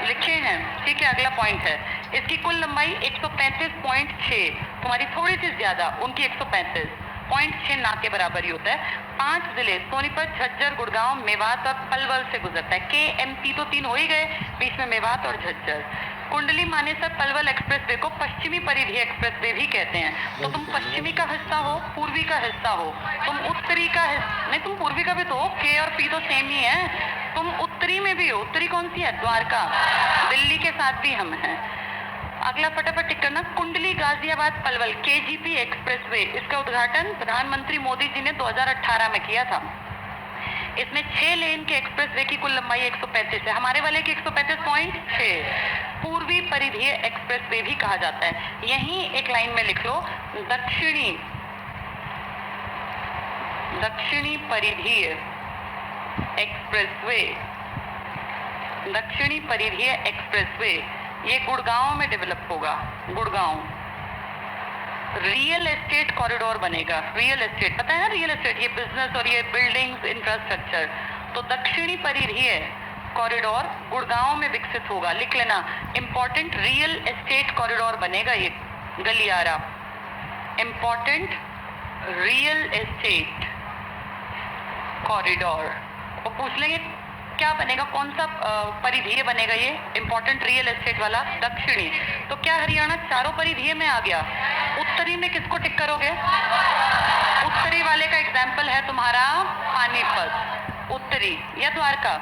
लिखे हैं। ठीक है, अगला पॉइंट है, इसकी कुल लंबाई 135.6, तुम्हारी थोड़ी सी ज्यादा, उनकी 135.6 ना के बराबर ही होता है। 5 जिले सोनीपत, झज्जर, गुड़गांव, मेवात और पलवल से गुजरता है। KMT तो 3 हो ही गए, बीच में मेवात और झज्जर। कुंडली मानेसर पलवल एक्सप्रेसवे को पश्चिमी परिधीय एक्सप्रेसवे भी कहते हैं। तो तुम पश्चिमी का हिस्सा हो, पूर्वी का हिस्सा हो, तुम उत्तरी का हिस्सा नहीं, तुम पूर्वी का भी तो हो। K और P तो सेम ही है। तुम उत्तरी में भी हो। उत्तरी कौन सी है? द्वारका। दिल्ली के साथ भी हम हैं। अगला फटाफट टिक करना, कुंडली गाजियाबाद पलवल केजीपी एक्सप्रेसवे, इसका उद्घाटन प्रधानमंत्री मोदी जी ने 2018 में किया था। इसमें 6 लेन के एक्सप्रेसवे की कुल लंबाई 135 है, हमारे वाले की 135.6। पूर्वी परिधीय एक्सप्रेसवे भी कहा जाता है। यहीं एक लाइन में लिख लो, दक्षिणी परिधीय एक्सप्रेसवे, दक्षिणी परिधीय एक्सप्रेसवे, ये गुड़गांव में डेवलप होगा। गुड़गांव रियल एस्टेट कॉरिडोर बनेगा। रियल एस्टेट पता है ना, रियल एस्टेट ये बिजनेस और ये बिल्डिंग्स इंफ्रास्ट्रक्चर। तो दक्षिणी परिधीय कॉरिडोर गुड़गांव में विकसित होगा, लिख लेना इंपॉर्टेंट रियल एस्टेट कॉरिडोर बनेगा ये गलियारा। Important real estate corridor. और पूछ लेंगे क्या बनेगा, कौन सा परिधीय बनेगा ये इंपॉर्टेंट रियल एस्टेट वाला, दक्षिणी। तो क्या हरियाणा चारों परिधीय में आ गया? उत्तरी में किसको टिक करोगे? उत्तरी वाले का एग्जाम्पल है तुम्हारा पानीपत, उत्तरी, या द्वारका?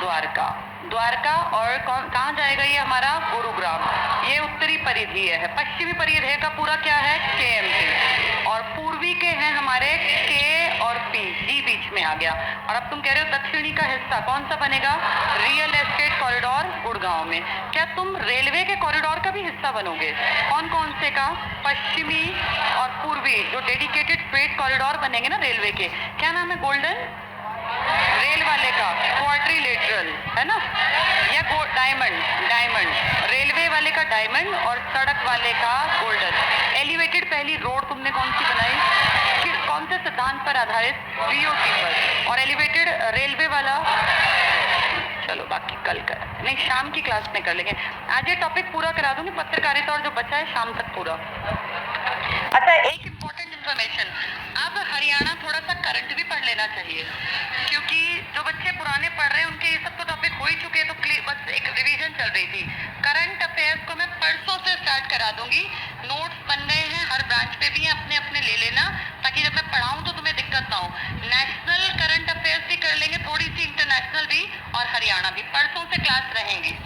द्वारका, द्वारका। और कहाँ जाएगा ये हमारा? गुरुग्राम। ये उत्तरी परिधीय है। पश्चिमी परिधीय का पूरा क्या है? केएमपी। और पूर्वी के हैं हमारे के और पी, डी बीच में आ गया। और अब तुम कह रहे हो दक्षिणी का हिस्सा कौन सा बनेगा? रियल एस्टेट कॉरिडोर गुड़गांव में। क्या तुम रेलवे के कॉरिडोर का भी हिस्सा बनोगे? कौन कौन से का? पश्चिमी और पूर्वी, जो डेडिकेटेड फ्रेट कॉरिडोर बनेंगे ना रेलवे के, क्या नाम है? गोल्डन रेल वाले का क्वाड्रिलेटरल है ना, या डायमंड। रेलवे वाले का डायमंड और सड़क वाले का गोल्डन। एलिवेटेड पहली रोड तुमने कौन सी बनाई? फिर कौन से सिद्धांत पर आधारित? बीओटी पर। और एलिवेटेड रेलवे वाला, चलो बाकी कल कर, नहीं शाम की क्लास में कर लेंगे। आज ये टॉपिक पूरा करा दूंगी, पत्रकारिता और जो बचा है शाम तक पूरा। अच्छा, एक इम्पोर्टेंट इन्फॉर्मेशन, अब हरियाणा थोड़ा सा करंट भी पढ़ लेना चाहिए, क्योंकि जो बच्चे पुराने पढ़ रहे हैं उनके ये सब तो टॉपिक हो ही चुके हैं, तो बस एक रिवीजन चल रही थी। करंट अफेयर्स को मैं परसों से स्टार्ट करा दूंगी, नोट्स बन गए हैं, हर ब्रांच पे भी अपने अपने ले लेना, ताकि जब मैं पढ़ाऊँ तो तुम्हें दिक्कत ना हो। नेशनल करंट अफेयर्स भी कर लेंगे, थोड़ी सी इंटरनेशनल भी, और हरियाणा भी। परसों से क्लास रहेंगी।